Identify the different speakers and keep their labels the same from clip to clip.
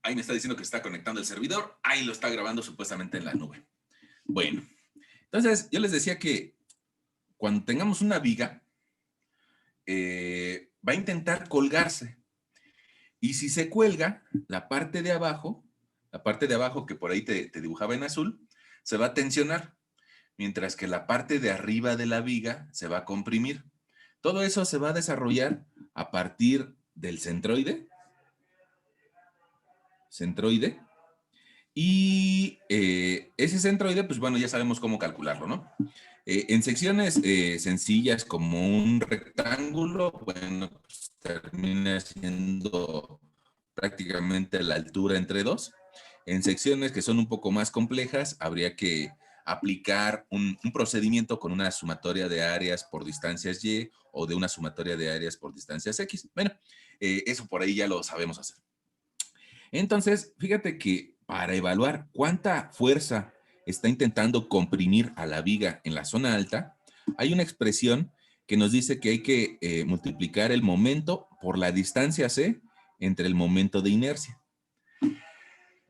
Speaker 1: Ahí me está diciendo que está conectando el servidor. Ahí lo está grabando supuestamente en la nube. Bueno, entonces yo les decía que cuando tengamos una viga, va a intentar colgarse. Y si se cuelga, la parte de abajo que por ahí te dibujaba en azul, se va a tensionar, mientras que la parte de arriba de la viga se va a comprimir. Todo eso se va a desarrollar a partir del centroide, y ese centroide, pues bueno, ya sabemos cómo calcularlo, ¿no? En secciones sencillas como un rectángulo, bueno, pues termina siendo prácticamente la altura entre dos. En secciones que son un poco más complejas, habría que aplicar un procedimiento con una sumatoria de áreas por distancias y o de una sumatoria de áreas por distancias x. Bueno, eso por ahí ya lo sabemos hacer. Entonces, fíjate que para evaluar cuánta fuerza está intentando comprimir a la viga en la zona alta, hay una expresión que nos dice que hay que multiplicar el momento por la distancia c entre el momento de inercia.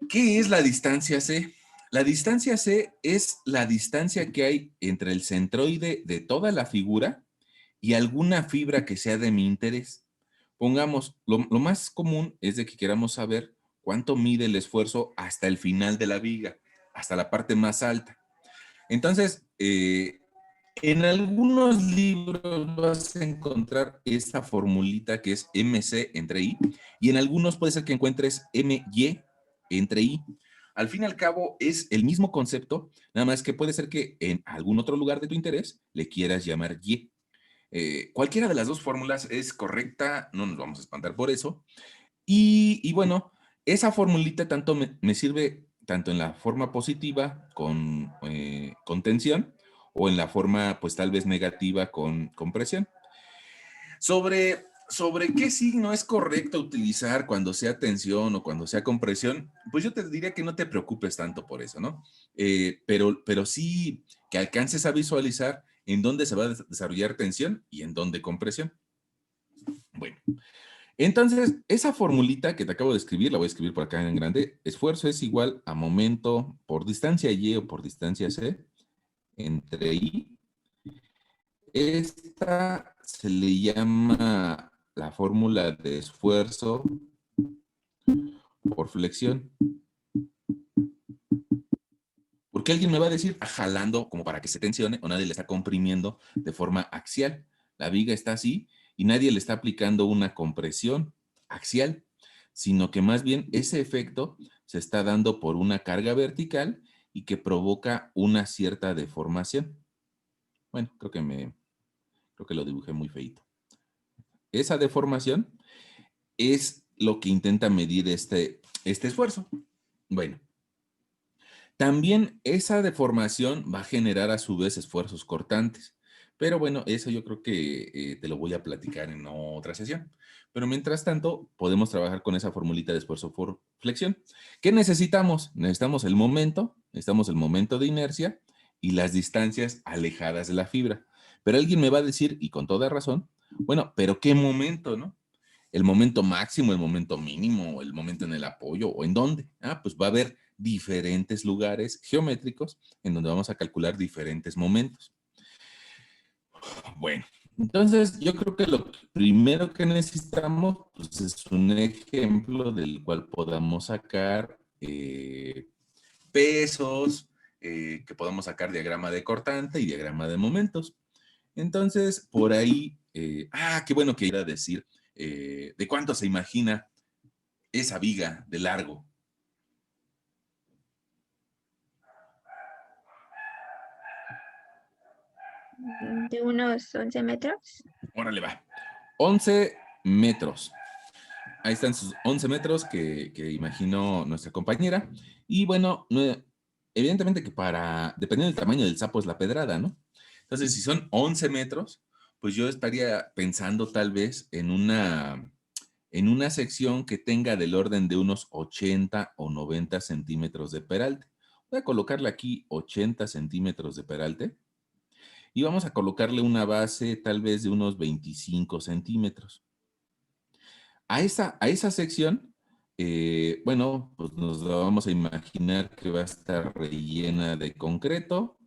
Speaker 1: ¿Qué es la distancia c? La distancia c es la distancia que hay entre el centroide de toda la figura y alguna fibra que sea de mi interés. Pongamos, lo más común es de que queramos saber cuánto mide el esfuerzo hasta el final de la viga, hasta la parte más alta. Entonces, en algunos libros vas a encontrar esta formulita que es MC entre I, y en algunos puede ser que encuentres MY entre I. Al fin y al cabo es el mismo concepto, nada más que puede ser que en algún otro lugar de tu interés le quieras llamar Y. Cualquiera de las dos fórmulas es correcta, no nos vamos a espantar por eso. Y bueno, esa formulita tanto me sirve tanto en la forma positiva con tensión o en la forma pues tal vez negativa con presión. Sobre qué signo es correcto utilizar cuando sea tensión o cuando sea compresión, pues yo te diría que no te preocupes tanto por eso, ¿no? Pero sí que alcances a visualizar en dónde se va a desarrollar tensión y en dónde compresión. Bueno, entonces, esa formulita que te acabo de escribir, la voy a escribir por acá en grande. Esfuerzo es igual a momento por distancia y o por distancia c entre i. Esta se le llama la fórmula de esfuerzo por flexión. Porque alguien me va a decir, jalando como para que se tensione, o nadie le está comprimiendo de forma axial. La viga está así y nadie le está aplicando una compresión axial, sino que más bien ese efecto se está dando por una carga vertical y que provoca una cierta deformación. Bueno, creo que lo dibujé muy feito. Esa deformación es lo que intenta medir este esfuerzo. Bueno, también esa deformación va a generar a su vez esfuerzos cortantes. Pero bueno, eso yo creo que te lo voy a platicar en otra sesión. Pero mientras tanto, podemos trabajar con esa formulita de esfuerzo por flexión. ¿Qué necesitamos? Necesitamos el momento de inercia y las distancias alejadas de la fibra. Pero alguien me va a decir, y con toda razón, bueno, pero ¿qué momento, no? ¿El momento máximo, el momento mínimo, el momento en el apoyo o en dónde? Ah, pues va a haber diferentes lugares geométricos en donde vamos a calcular diferentes momentos. Bueno, entonces yo creo que lo primero que necesitamos pues, es un ejemplo del cual podamos sacar pesos, que podamos sacar diagrama de cortante y diagrama de momentos. Entonces, por ahí, qué bueno que ir a decir de cuánto se imagina esa viga de largo.
Speaker 2: De unos 11 metros.
Speaker 1: Órale, va. 11 metros. Ahí están sus 11 metros que imaginó nuestra compañera. Y bueno, evidentemente que dependiendo del tamaño del sapo es la pedrada, ¿no? Entonces, si son 11 metros, pues yo estaría pensando tal vez en una sección que tenga del orden de unos 80 o 90 centímetros de peralte. Voy a colocarle aquí 80 centímetros de peralte y vamos a colocarle una base tal vez de unos 25 centímetros. A esa sección Bueno, pues nos la vamos a imaginar que va a estar rellena de concreto.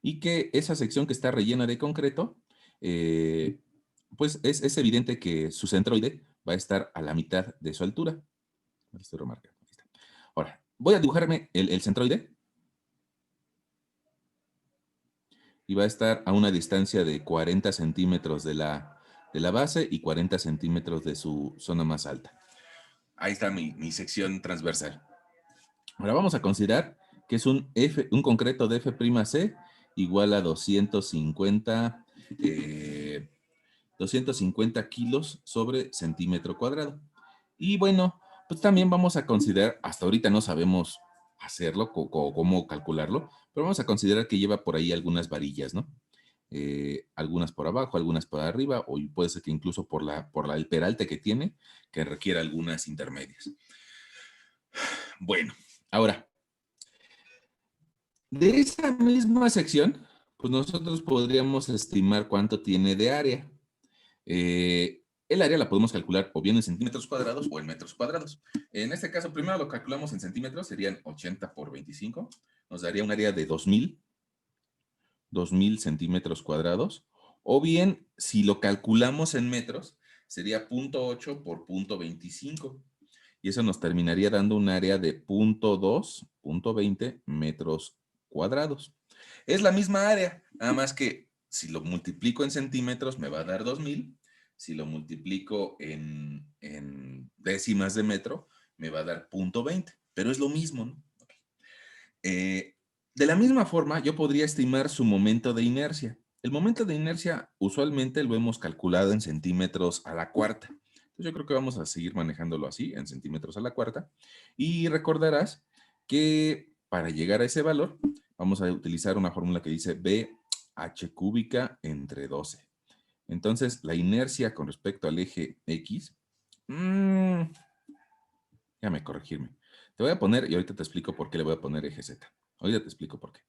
Speaker 1: Y que esa sección que está rellena de concreto, pues es evidente que su centroide va a estar a la mitad de su altura. Estoy remarcando. Ahí está. Ahora, voy a dibujarme el centroide y va a estar a una distancia de 40 centímetros de la base y 40 centímetros de su zona más alta. Ahí está mi sección transversal. Ahora vamos a considerar que es un concreto de F'C igual a 250 kilos sobre centímetro cuadrado. Y bueno, pues también vamos a considerar, hasta ahorita no sabemos hacerlo o cómo calcularlo, pero vamos a considerar que lleva por ahí algunas varillas, ¿no? Algunas por abajo, algunas por arriba, o puede ser que incluso el peralte que tiene, que requiera algunas intermedias. Bueno, ahora, de esa misma sección, pues nosotros podríamos estimar cuánto tiene de área. El área la podemos calcular o bien en centímetros cuadrados o en metros cuadrados. En este caso, primero lo calculamos en centímetros, serían 80 por 25. Nos daría un área de 2000 centímetros cuadrados. O bien, si lo calculamos en metros, sería 0.8 por 0.25. Y eso nos terminaría dando un área de 0.2, 0.20 metros cuadrados. Es la misma área, nada más que si lo multiplico en centímetros me va a dar 2000. Si lo multiplico en décimas de metro, me va a dar 0.20. Pero es lo mismo, ¿no? De la misma forma, yo podría estimar su momento de inercia. El momento de inercia usualmente lo hemos calculado en centímetros a la cuarta. Entonces yo creo que vamos a seguir manejándolo así, en centímetros a la cuarta. Y recordarás que para llegar a ese valor, vamos a utilizar una fórmula que dice BH cúbica entre 12. Entonces, la inercia con respecto al eje X, déjame corregirme. Te voy a poner, y ahorita te explico por qué le voy a poner eje Z. Ahorita te explico por qué.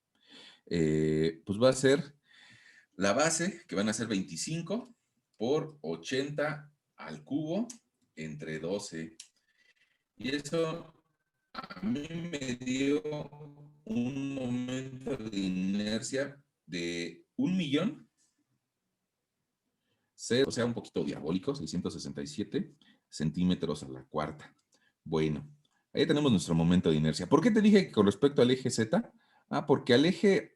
Speaker 1: Pues va a ser la base, que van a ser 25 por 80 al cubo entre 12. Y eso a mí me dio un momento de inercia de 1.000.000, o sea, un poquito diabólico, 667 centímetros a la cuarta. Bueno, ahí tenemos nuestro momento de inercia. ¿Por qué te dije que con respecto al eje Z? Porque al eje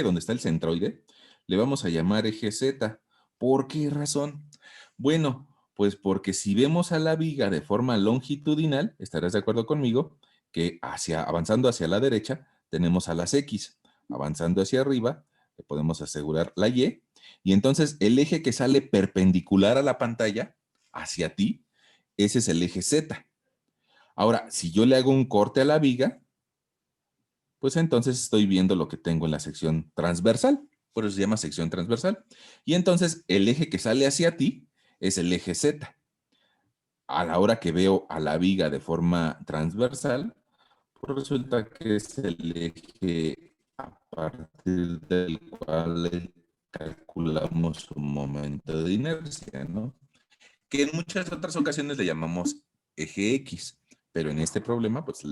Speaker 1: donde está el centroide, le vamos a llamar eje Z. ¿Por qué razón? Bueno, pues porque si vemos a la viga de forma longitudinal, estarás de acuerdo conmigo, que avanzando hacia la derecha, tenemos a las X. Avanzando hacia arriba, le podemos asegurar la Y. Y entonces el eje que sale perpendicular a la pantalla, hacia ti, ese es el eje Z. Ahora, si yo le hago un corte a la viga, pues entonces estoy viendo lo que tengo en la sección transversal. Por eso se llama sección transversal. Y entonces el eje que sale hacia ti es el eje Z. A la hora que veo a la viga de forma transversal, pues resulta que es el eje a partir del cual calculamos un momento de inercia, ¿no? Que en muchas otras ocasiones le llamamos eje X, pero en este problema, pues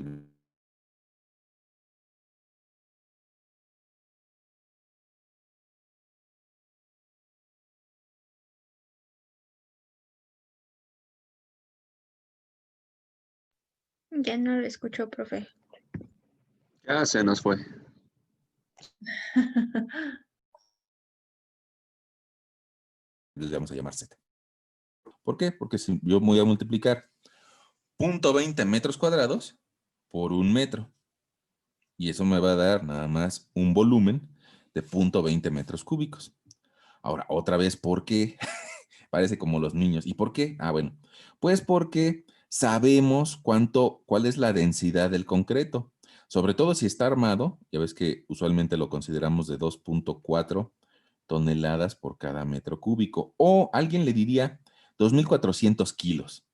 Speaker 2: Ya no lo escucho, profe.
Speaker 3: Ya se nos fue.
Speaker 1: les vamos a llamar Z. ¿Por qué? Porque si yo voy a multiplicar 0.20 metros cuadrados por 1 metro, y eso me va a dar nada más un volumen de 0.20 metros cúbicos. Ahora, otra vez, ¿por qué? Parece como los niños. ¿Y por qué? Bueno, pues porque sabemos cuál es la densidad del concreto. Sobre todo si está armado, ya ves que usualmente lo consideramos de 2.4 toneladas por cada metro cúbico. O alguien le diría 2.400 kilos.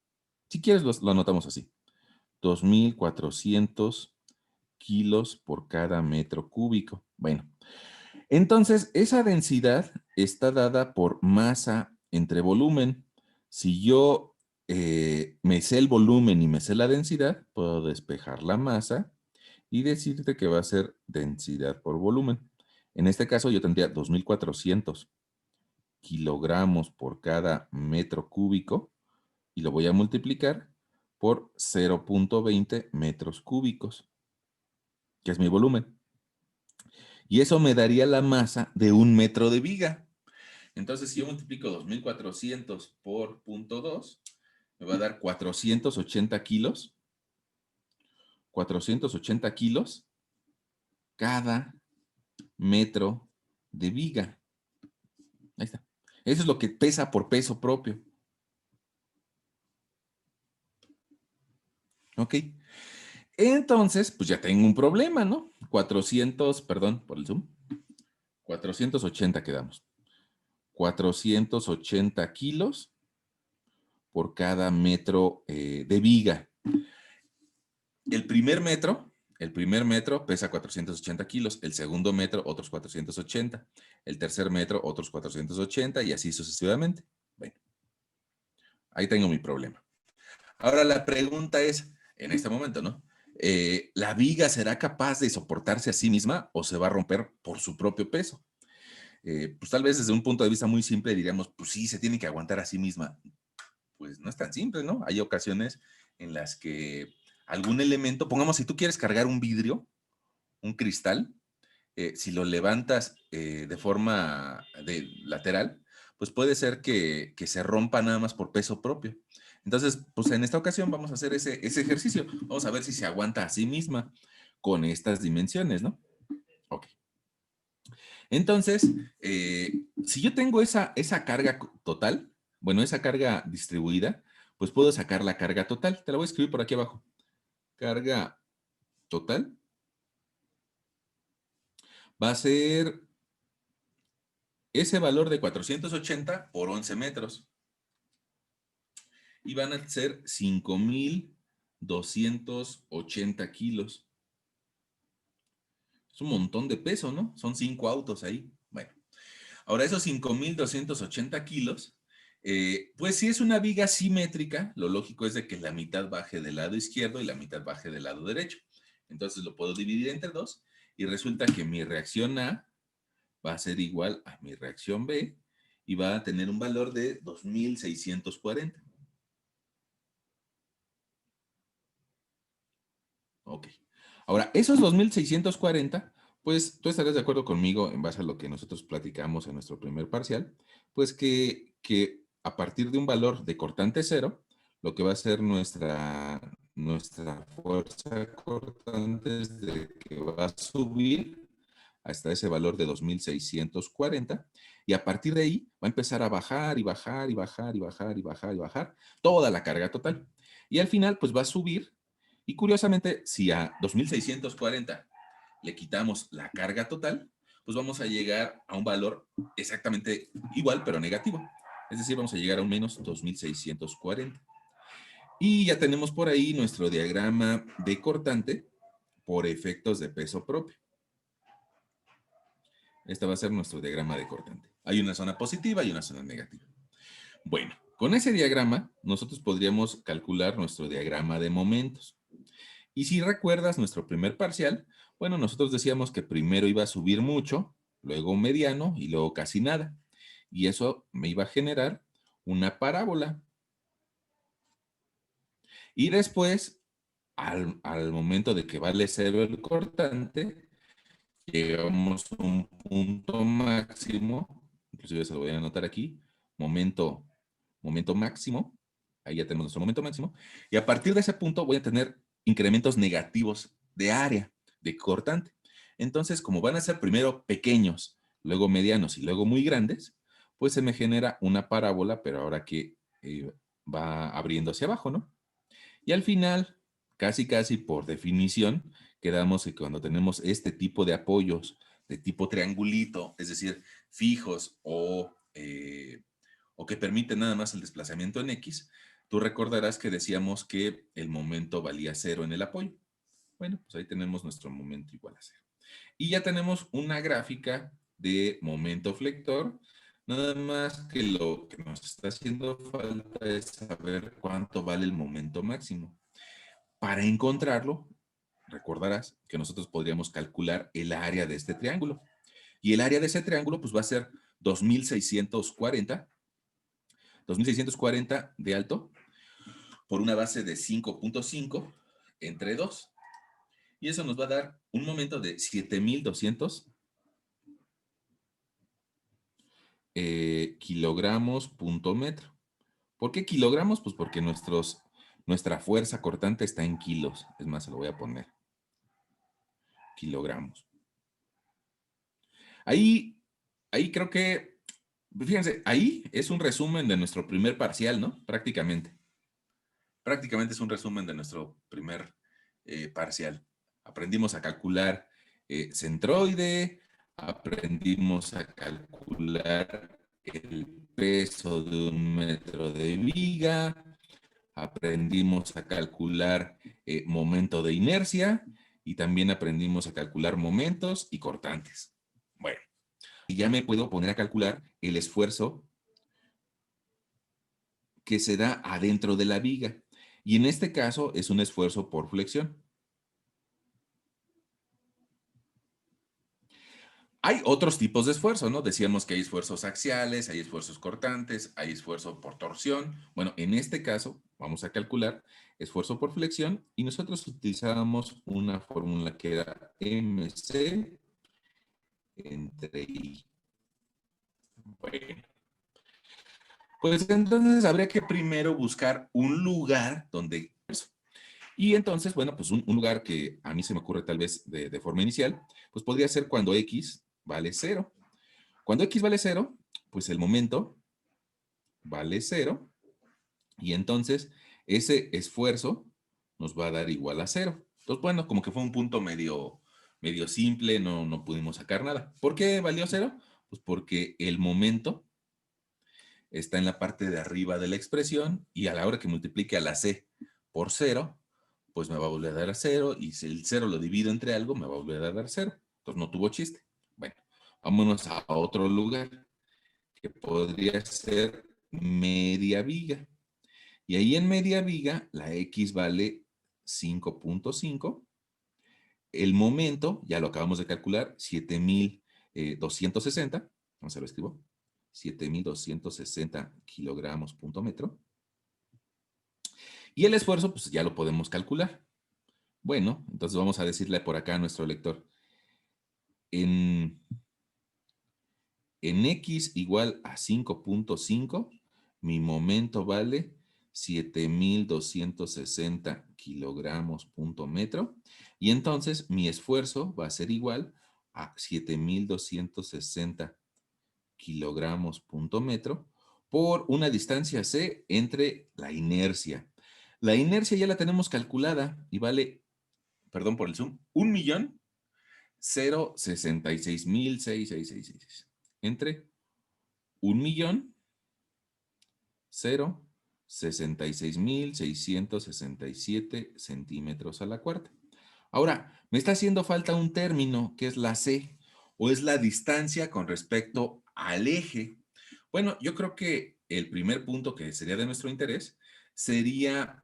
Speaker 1: Si quieres, lo anotamos así. 2.400 kilos por cada metro cúbico. Bueno, Entonces, esa densidad está dada por masa entre volumen. Si yo me sé el volumen y me sé la densidad, puedo despejar la masa y decirte que va a ser densidad por volumen. En este caso yo tendría 2.400 kilogramos por cada metro cúbico y lo voy a multiplicar por 0.20 metros cúbicos, que es mi volumen. Y eso me daría la masa de 1 metro de viga. Entonces, si yo multiplico 2.400 por 0.2, me va a dar 480 kilos. 480 kilos cada metro de viga. Ahí está. Eso es lo que pesa por peso propio. ¿Ok? Entonces, pues ya tengo un problema, ¿no? 400, perdón por el zoom. 480 quedamos. 480 kilos por cada metro de viga. El primer metro pesa 480 kilos, el segundo metro otros 480, el tercer metro otros 480 y así sucesivamente. Bueno, ahí tengo mi problema. Ahora la pregunta es, en este momento, ¿no? ¿La viga será capaz de soportarse a sí misma o se va a romper por su propio peso? Pues tal vez desde un punto de vista muy simple diríamos, pues sí, se tiene que aguantar a sí misma. Pues no es tan simple, ¿no? Hay ocasiones en las que algún elemento, pongamos, si tú quieres cargar un vidrio, un cristal, si lo levantas de forma lateral, pues puede ser que se rompa nada más por peso propio. Entonces, pues en esta ocasión vamos a hacer ese ejercicio. Vamos a ver si se aguanta a sí misma con estas dimensiones, ¿no? Ok. Entonces, si yo tengo esa carga total, bueno, esa carga distribuida, pues puedo sacar la carga total. Te la voy a escribir por aquí abajo. Carga total va a ser ese valor de 480 por 11 metros. Y van a ser 5.280 kilos. Es un montón de peso, ¿no? Son 5 autos ahí. Bueno, ahora esos 5.280 kilos, pues si es una viga simétrica, lo lógico es de que la mitad baje del lado izquierdo y la mitad baje del lado derecho. Entonces lo puedo dividir entre 2 y resulta que mi reacción A va a ser igual a mi reacción B y va a tener un valor de 2.640. Ok. Ahora, esos 2.640, pues tú estarás de acuerdo conmigo en base a lo que nosotros platicamos en nuestro primer parcial, pues que a partir de un valor de cortante cero, lo que va a ser nuestra fuerza cortante es de que va a subir hasta ese valor de 2.640 y a partir de ahí va a empezar a bajar y bajar y bajar y bajar y bajar y bajar toda la carga total. Y al final pues va a subir y curiosamente si a 2.640 le quitamos la carga total, pues vamos a llegar a un valor exactamente igual pero negativo. Es decir, vamos a llegar a un menos 2.640. Y ya tenemos por ahí nuestro diagrama de cortante por efectos de peso propio. Este va a ser nuestro diagrama de cortante. Hay una zona positiva y una zona negativa. Bueno, con ese diagrama, nosotros podríamos calcular nuestro diagrama de momentos. Y si recuerdas nuestro primer parcial, bueno, nosotros decíamos que primero iba a subir mucho, luego mediano y luego casi nada. Y eso me iba a generar una parábola. Y después, al momento de que vale cero el cortante, llegamos a un punto máximo, inclusive se lo voy a anotar aquí, momento máximo, ahí ya tenemos nuestro momento máximo, y a partir de ese punto voy a tener incrementos negativos de área, de cortante. Entonces, como van a ser primero pequeños, luego medianos y luego muy grandes, pues se me genera una parábola, pero ahora que va abriendo hacia abajo, ¿no? Y al final, casi casi por definición, quedamos que cuando tenemos este tipo de apoyos de tipo triangulito, es decir, fijos o que permiten nada más el desplazamiento en X, tú recordarás que decíamos que el momento valía cero en el apoyo. Bueno, pues ahí tenemos nuestro momento igual a cero. Y ya tenemos una gráfica de momento flector. Nada más que lo que nos está haciendo falta es saber cuánto vale el momento máximo. Para encontrarlo, recordarás que nosotros podríamos calcular el área de este triángulo. Y el área de ese triángulo pues va a ser 2640 de alto por una base de 5.5 entre 2. Y eso nos va a dar un momento de 7200 kilogramos punto metro. ¿Por qué kilogramos? Pues porque nuestra fuerza cortante está en kilos. Es más, se lo voy a poner. Kilogramos. Ahí creo que, fíjense, ahí es un resumen de nuestro primer parcial, ¿no? Prácticamente. Prácticamente es un resumen de nuestro primer parcial. Aprendimos a calcular centroide, aprendimos a calcular el peso de 1 metro de viga, aprendimos a calcular momento de inercia y también aprendimos a calcular momentos y cortantes. Bueno, y ya me puedo poner a calcular el esfuerzo que se da adentro de la viga. Y en este caso es un esfuerzo por flexión. Hay otros tipos de esfuerzo, ¿no? Decíamos que hay esfuerzos axiales, hay esfuerzos cortantes, hay esfuerzo por torsión. Bueno, en este caso vamos a calcular esfuerzo por flexión y nosotros utilizábamos una fórmula que era MC entre I. Bueno, pues entonces habría que primero buscar un lugar donde... Y entonces, bueno, pues un lugar que a mí se me ocurre tal vez de forma inicial, pues podría ser cuando X vale 0. Cuando X vale 0, pues el momento vale 0 y entonces ese esfuerzo nos va a dar igual a 0. Entonces, bueno, como que fue un punto medio simple, no pudimos sacar nada. ¿Por qué valió 0? Pues porque el momento está en la parte de arriba de la expresión y a la hora que multiplique a la C por 0, pues me va a volver a dar 0 y si el 0 lo divido entre algo, me va a volver a dar 0. Entonces no tuvo chiste. Bueno, vámonos a otro lugar que podría ser media viga. Y ahí en media viga, la X vale 5.5. El momento, ya lo acabamos de calcular, 7,260. Vamos a lo escribo. 7,260 kilogramos punto metro. Y el esfuerzo, pues ya lo podemos calcular. Bueno, entonces vamos a decirle por acá a nuestro lector. En X igual a 5.5, mi momento vale 7,260 kilogramos punto metro. Y entonces mi esfuerzo va a ser igual a 7,260 kilogramos punto metro por una distancia C entre la inercia. La inercia ya la tenemos calculada y vale, perdón por el zoom, 1,066,666 entre 1,066,667 centímetros a la cuarta. Ahora, me está haciendo falta un término que es la C, o es la distancia con respecto al eje. Bueno, yo creo que el primer punto que sería de nuestro interés sería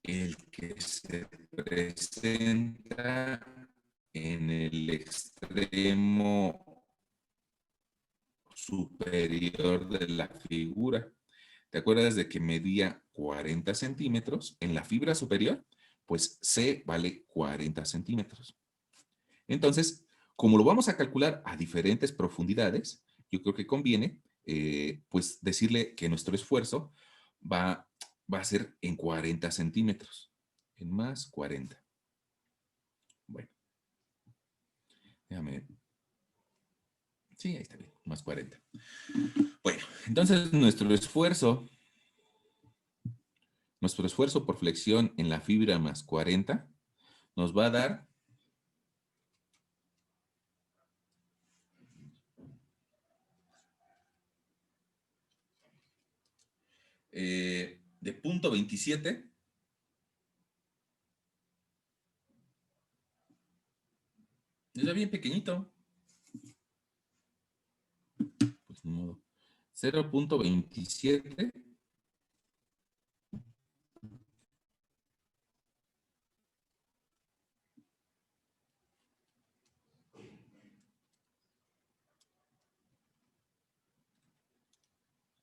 Speaker 1: el que se presenta en el extremo superior de la figura. ¿Te acuerdas de que medía 40 centímetros en la fibra superior? Pues C vale 40 centímetros. Entonces, como lo vamos a calcular a diferentes profundidades, yo creo que conviene pues decirle que nuestro esfuerzo va a ser en 40 centímetros, en más 40. Bueno, déjame. Sí, ahí está bien, más 40. Bueno, entonces nuestro esfuerzo por flexión en la fibra más 40 nos va a dar de punto 27 es bien pequeñito. modo. 0.27.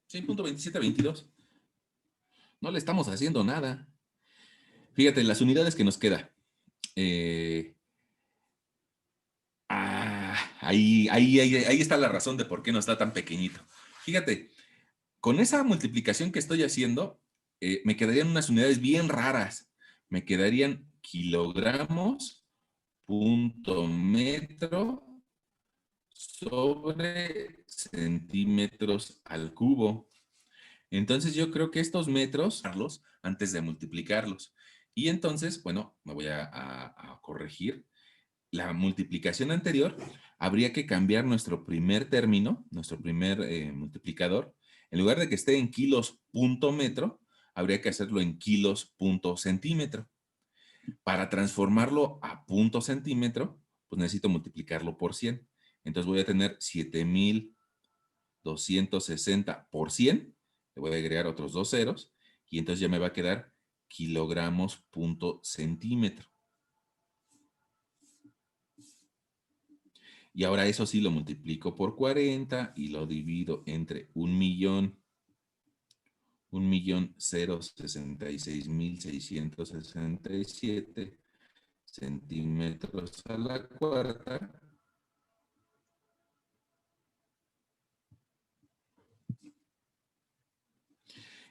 Speaker 1: Sí, 0.2722. No le estamos haciendo nada. Fíjate, las unidades que nos queda. Ahí está la razón de por qué no está tan pequeñito. Fíjate, con esa multiplicación que estoy haciendo, me quedarían unas unidades bien raras. Me quedarían kilogramos, punto metro, sobre centímetros al cubo. Entonces yo creo que estos metros, antes de multiplicarlos. Y entonces, bueno, me voy a corregir. La multiplicación anterior, habría que cambiar nuestro primer término, nuestro primer multiplicador. En lugar de que esté en kilos punto metro, habría que hacerlo en kilos punto centímetro. Para transformarlo a punto centímetro, pues necesito multiplicarlo por 100. Entonces voy a tener 7,260 por 100. Le voy a agregar otros dos ceros. Y entonces ya me va a quedar kilogramos punto centímetro. Y ahora eso sí lo multiplico por 40 y lo divido entre 1.066.667 centímetros a la cuarta.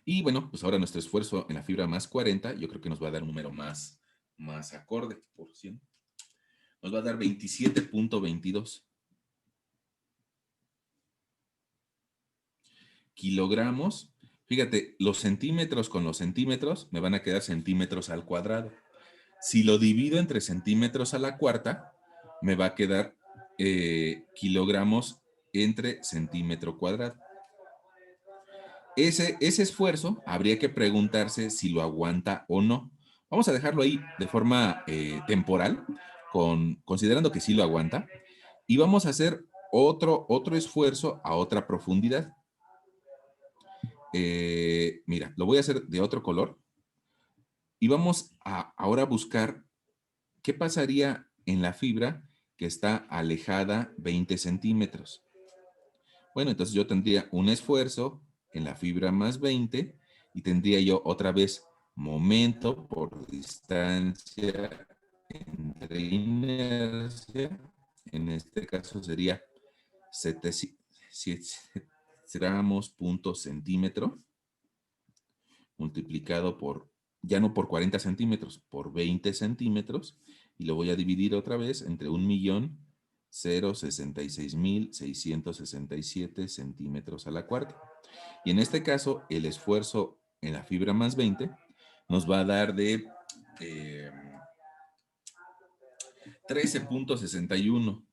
Speaker 1: Y bueno, pues ahora nuestro esfuerzo en la fibra más 40, yo creo que nos va a dar un número más acorde por 100. Nos va a dar 27.22 kilogramos. Fíjate, los centímetros con los centímetros me van a quedar centímetros al cuadrado. Si lo divido entre centímetros a la cuarta, me va a quedar kilogramos entre centímetro cuadrado. Ese esfuerzo habría que preguntarse si lo aguanta o no. Vamos a dejarlo ahí de forma temporal, considerando que sí lo aguanta. Y vamos a hacer otro esfuerzo a otra profundidad. Mira, lo voy a hacer de otro color. Y vamos a ahora buscar qué pasaría en la fibra que está alejada 20 centímetros. Bueno, entonces yo tendría un esfuerzo en la fibra más 20 y tendría yo otra vez momento por distancia entre inercia. En este caso sería 700 gramos punto centímetro multiplicado por, ya no por 40 centímetros, por 20 centímetros, y lo voy a dividir otra vez entre 1.066.667 centímetros a la cuarta. Y en este caso, el esfuerzo en la fibra más 20 nos va a dar de 13.61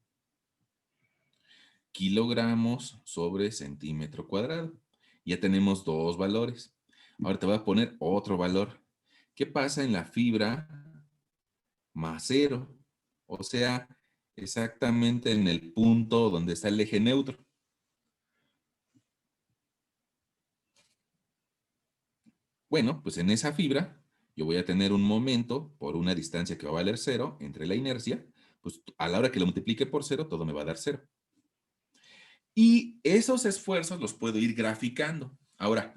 Speaker 1: kilogramos sobre centímetro cuadrado. Ya tenemos dos valores. Ahora te voy a poner otro valor. ¿Qué pasa en la fibra más 0? O sea, exactamente en el punto donde está el eje neutro. Bueno, pues en esa fibra yo voy a tener un momento por una distancia que va a valer 0 entre la inercia. Pues a la hora que lo multiplique por 0, todo me va a dar 0. Y esos esfuerzos los puedo ir graficando. Ahora,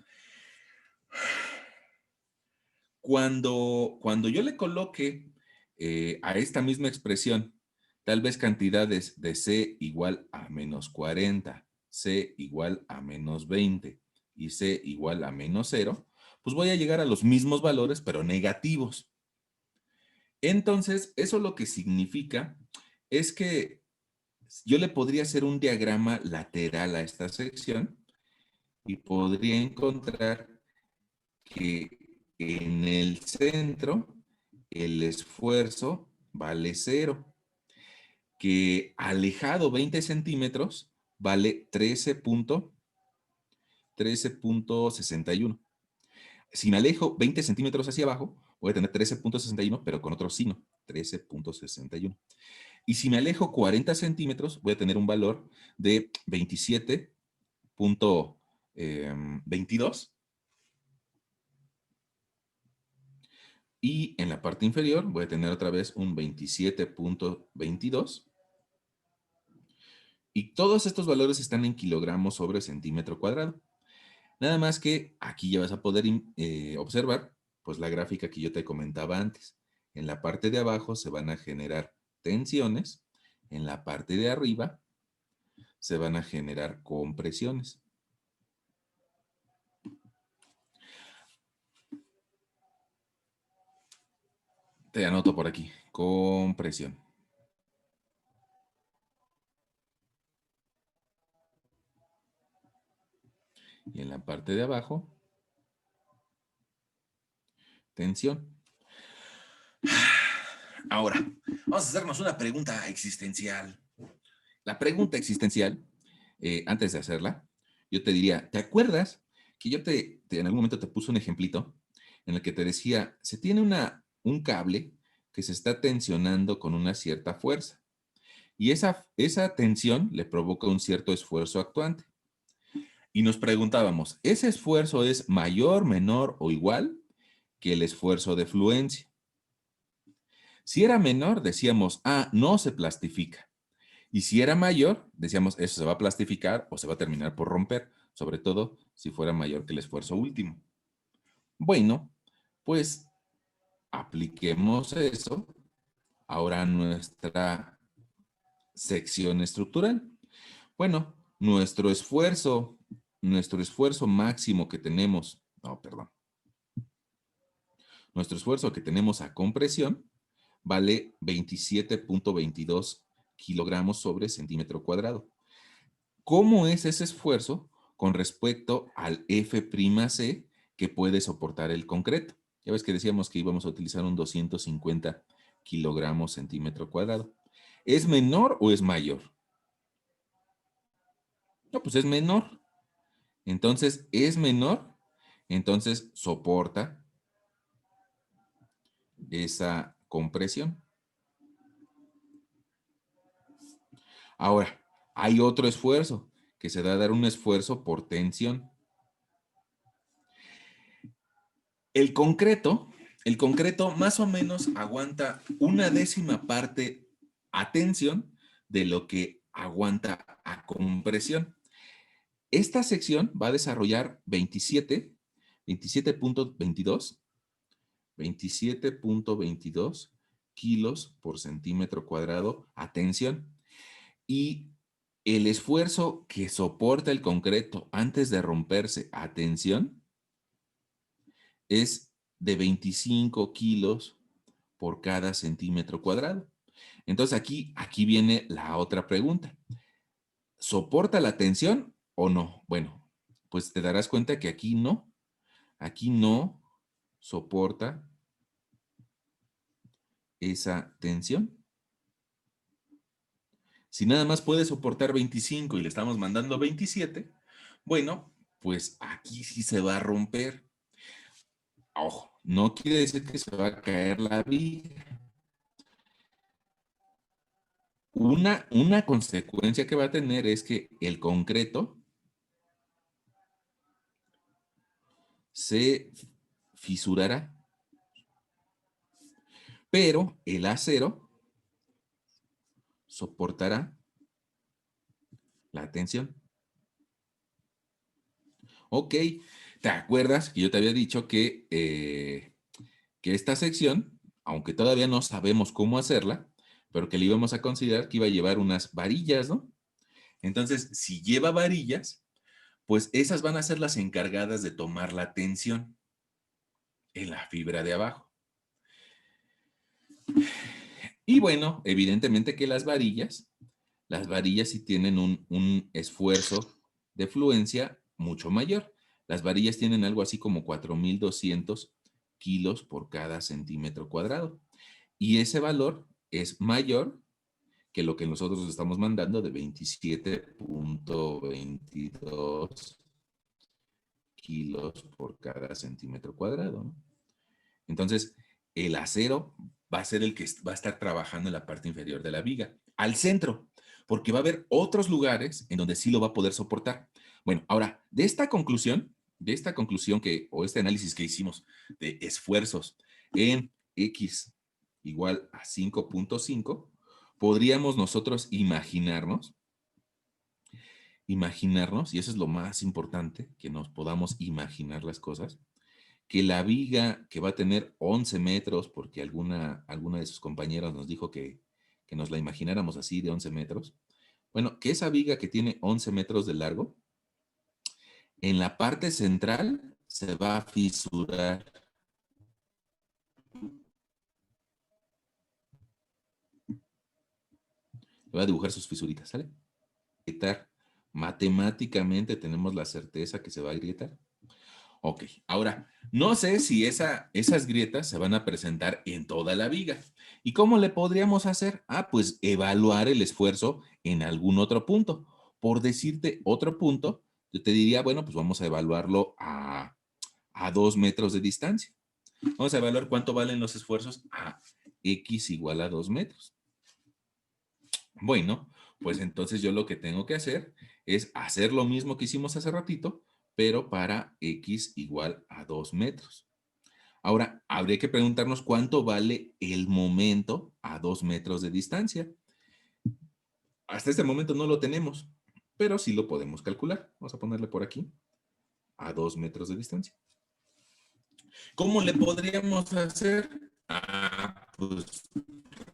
Speaker 1: cuando yo le coloque a esta misma expresión, tal vez cantidades de C igual a menos 40, C igual a menos 20 y C igual a menos 0, pues voy a llegar a los mismos valores, pero negativos. Entonces, eso lo que significa es que yo le podría hacer un diagrama lateral a esta sección y podría encontrar que en el centro el esfuerzo vale 0, que alejado 20 centímetros vale 13.61. Si me alejo 20 centímetros hacia abajo, voy a tener 13.61, pero con otro signo, 13.61. Y si me alejo 40 centímetros, voy a tener un valor de 27.22. 27.22. Y en la parte inferior voy a tener otra vez un 27.22. Y todos estos valores están en kilogramos sobre centímetro cuadrado. Nada más que aquí ya vas a poder observar pues la gráfica que yo te comentaba antes. En la parte de abajo se van a generar tensiones. En la parte de arriba se van a generar compresiones. Te anoto por aquí, compresión. Y en la parte de abajo, tensión. Ahora, vamos a hacernos una pregunta existencial. La pregunta existencial, antes de hacerla, yo te diría, ¿te acuerdas que yo en algún momento te puse un ejemplito en el que te decía, se tiene un cable que se está tensionando con una cierta fuerza y esa tensión le provoca un cierto esfuerzo actuante? Y nos preguntábamos, ¿ese esfuerzo es mayor, menor o igual que el esfuerzo de fluencia? Si era menor, decíamos, no se plastifica. Y si era mayor, decíamos, eso se va a plastificar o se va a terminar por romper, sobre todo si fuera mayor que el esfuerzo último. Bueno, pues apliquemos eso ahora a nuestra sección estructural. Bueno, nuestro esfuerzo máximo que tenemos, nuestro esfuerzo que tenemos a compresión vale 27.22 kilogramos sobre centímetro cuadrado. ¿Cómo es ese esfuerzo con respecto al F'C que puede soportar el concreto? Ya ves que decíamos que íbamos a utilizar un 250 kilogramos centímetro cuadrado. ¿Es menor o es mayor? No, pues es menor. Entonces, es menor, entonces soporta esa compresión. Ahora, hay otro esfuerzo, que se da a dar un esfuerzo por tensión. El concreto más o menos aguanta una décima parte a tensión de lo que aguanta a compresión. Esta sección va a desarrollar 27.22 kilos por centímetro cuadrado a tensión. Y el esfuerzo que soporta el concreto antes de romperse a tensión es de 25 kilos por cada centímetro cuadrado. Entonces aquí viene la otra pregunta. ¿Soporta la tensión o no? Bueno, pues te darás cuenta que aquí no soporta esa tensión. Si nada más puede soportar 25 y le estamos mandando 27, bueno, pues aquí sí se va a romper. Ojo, no quiere decir que se va a caer la viga. Una consecuencia que va a tener es que el concreto se fisurará, pero el acero soportará la tensión. Ok, ¿te acuerdas que yo te había dicho que esta sección, aunque todavía no sabemos cómo hacerla, pero que le íbamos a considerar que iba a llevar unas varillas, ¿no? Entonces, si lleva varillas, pues esas van a ser las encargadas de tomar la tensión en la fibra de abajo. Y bueno, evidentemente que las varillas sí tienen un esfuerzo de fluencia mucho mayor. Las varillas tienen algo así como 4,200 kilos por cada centímetro cuadrado. Y ese valor es mayor que lo que nosotros estamos mandando de 27.22 kilos por cada centímetro cuadrado, ¿no? Entonces, el acero va a ser el que va a estar trabajando en la parte inferior de la viga, al centro, porque va a haber otros lugares en donde sí lo va a poder soportar. Bueno, ahora, de esta conclusión o este análisis que hicimos de esfuerzos en X igual a 5.5, podríamos nosotros imaginarnos, y eso es lo más importante, que nos podamos imaginar las cosas, que la viga que va a tener 11 metros, porque alguna de sus compañeros nos dijo que nos la imagináramos así de 11 metros, bueno, que esa viga que tiene 11 metros de largo, en la parte central se va a fisurar. Va a dibujar sus fisuritas, ¿sale? Agrietar. Matemáticamente tenemos la certeza que se va a agrietar. Ok, ahora, no sé si esas grietas se van a presentar en toda la viga. ¿Y cómo le podríamos hacer? Ah, pues evaluar el esfuerzo en algún otro punto. Por decirte otro punto, yo te diría, bueno, pues vamos a evaluarlo a 2 metros de distancia. Vamos a evaluar cuánto valen los esfuerzos a X igual a 2 metros. Bueno, pues entonces yo lo que tengo que hacer es hacer lo mismo que hicimos hace ratito, pero para X igual a 2 metros. Ahora, habría que preguntarnos cuánto vale el momento a 2 metros de distancia. Hasta este momento no lo tenemos, pero sí lo podemos calcular. Vamos a ponerle por aquí, a 2 metros de distancia. ¿Cómo le podríamos hacer? Ah, pues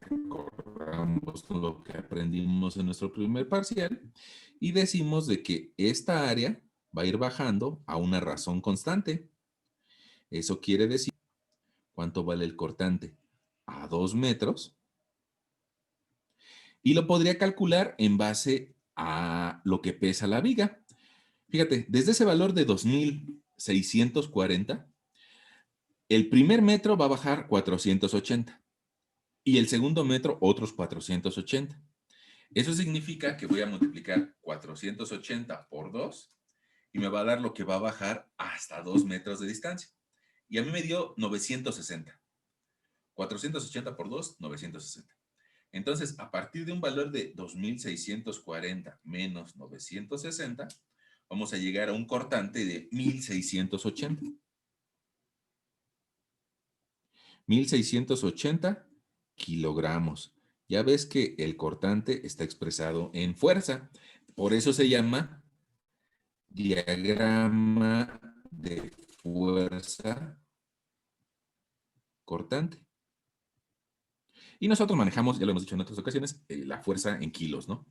Speaker 1: recordamos lo que aprendimos en nuestro primer parcial y decimos de que esta área va a ir bajando a una razón constante. Eso quiere decir cuánto vale el cortante a 2 metros y lo podría calcular en base a lo que pesa la viga. Fíjate, desde ese valor de 2,640, el primer metro va a bajar 480 y el segundo metro otros 480. Eso significa que voy a multiplicar 480 por 2 y me va a dar lo que va a bajar hasta 2 metros de distancia. Y a mí me dio 960. 480 por 2, 960. Entonces, a partir de un valor de 2,640 menos 960, vamos a llegar a un cortante de 1,680. 1,680 kilogramos. Ya ves que el cortante está expresado en fuerza. Por eso se llama diagrama de fuerza cortante. Y nosotros manejamos, ya lo hemos dicho en otras ocasiones, la fuerza en kilos, ¿no?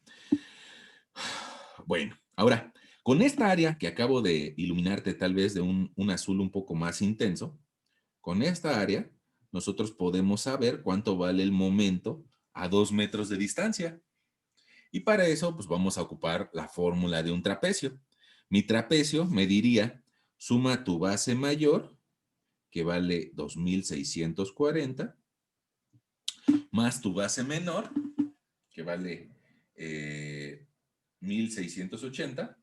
Speaker 1: Bueno, ahora, con esta área que acabo de iluminarte tal vez de un azul un poco más intenso, con esta área nosotros podemos saber cuánto vale el momento a 2 metros de distancia. Y para eso, pues vamos a ocupar la fórmula de un trapecio. Mi trapecio me diría, suma tu base mayor, que vale 2,640, más tu base menor, que vale 1,680,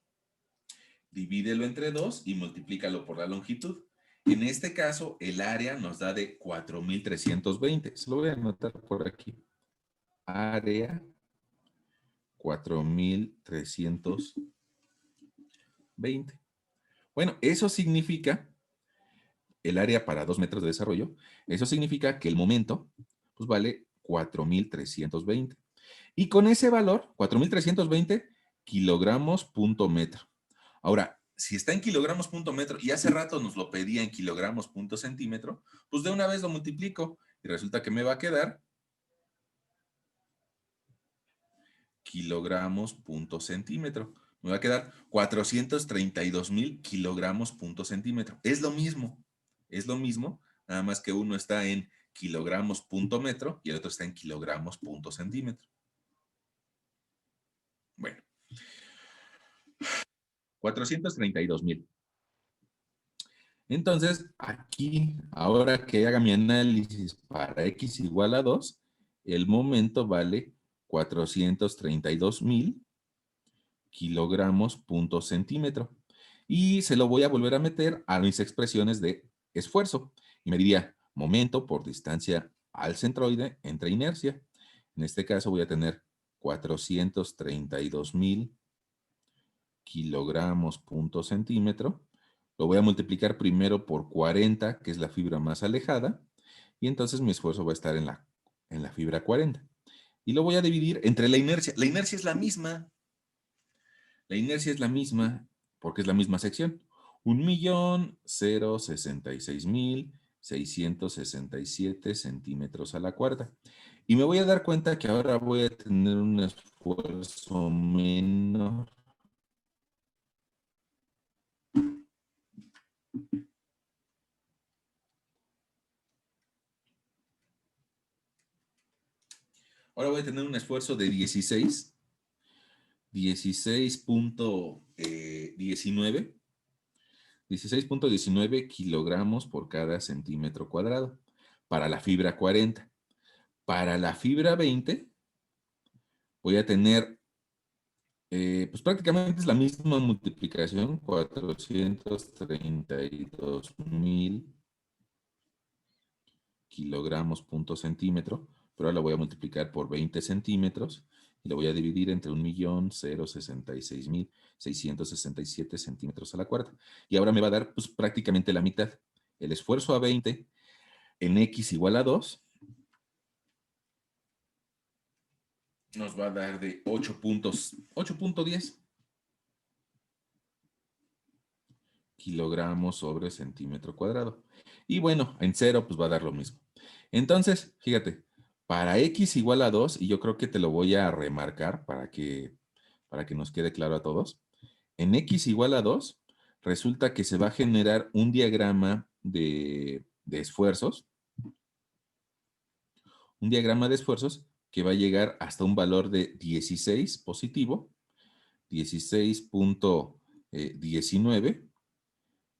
Speaker 1: divídelo entre 2 y multiplícalo por la longitud. En este caso, el área nos da de 4,320. Se lo voy a anotar por aquí. Área 4,320. Bueno, eso significa, el área para 2 metros de desarrollo, eso significa que el momento, pues vale 4,320. Y con ese valor, 4,320 kilogramos punto metro. Ahora, si está en kilogramos punto metro y hace rato nos lo pedía en kilogramos punto centímetro, pues de una vez lo multiplico y resulta que me va a quedar kilogramos punto centímetro. Me va a quedar 432,000 kilogramos punto centímetro. Es lo mismo, nada más que uno está en kilogramos punto metro y el otro está en kilogramos punto centímetro. Bueno, 432,000. Entonces, aquí, ahora que haga mi análisis para X igual a 2, el momento vale 432,000 kilogramos punto centímetro. Y se lo voy a volver a meter a mis expresiones de esfuerzo. Y me diría momento por distancia al centroide entre inercia. En este caso voy a tener 432,000 kilogramos punto centímetro. Lo voy a multiplicar primero por 40, que es la fibra más alejada, y entonces mi esfuerzo va a estar en la fibra 40. Y lo voy a dividir entre la inercia. La inercia es la misma. La inercia es la misma porque es la misma sección. 1.066.667 centímetros a la cuarta. Y me voy a dar cuenta que ahora voy a tener un esfuerzo menor. Ahora voy a tener un esfuerzo de 16.19 kilogramos por cada centímetro cuadrado para la fibra 40. Para la fibra 20 voy a tener, pues prácticamente es la misma multiplicación, 432.000 kilogramos punto centímetro, pero ahora la voy a multiplicar por 20 centímetros y lo voy a dividir entre 1.066.667 centímetros a la cuarta. Y ahora me va a dar pues prácticamente la mitad. El esfuerzo a 20 en X igual a 2 nos va a dar de 8.10 kilogramos sobre centímetro cuadrado. Y bueno, en cero pues va a dar lo mismo. Entonces, fíjate, para X igual a 2, y yo creo que te lo voy a remarcar para que nos quede claro a todos, en X igual a 2, resulta que se va a generar un diagrama de esfuerzos, que va a llegar hasta un valor de 16 positivo, 16.19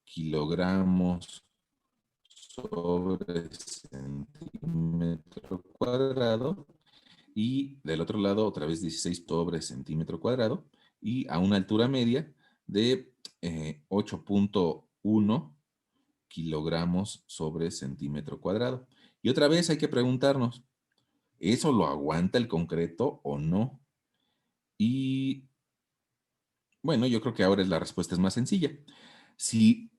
Speaker 1: kilogramos sobre centímetro cuadrado, y del otro lado otra vez 16 sobre centímetro cuadrado, y a una altura media de 8.1 kilogramos sobre centímetro cuadrado. Y otra vez hay que preguntarnos, ¿eso lo aguanta el concreto o no? Y bueno, yo creo que ahora la respuesta es más sencilla. Si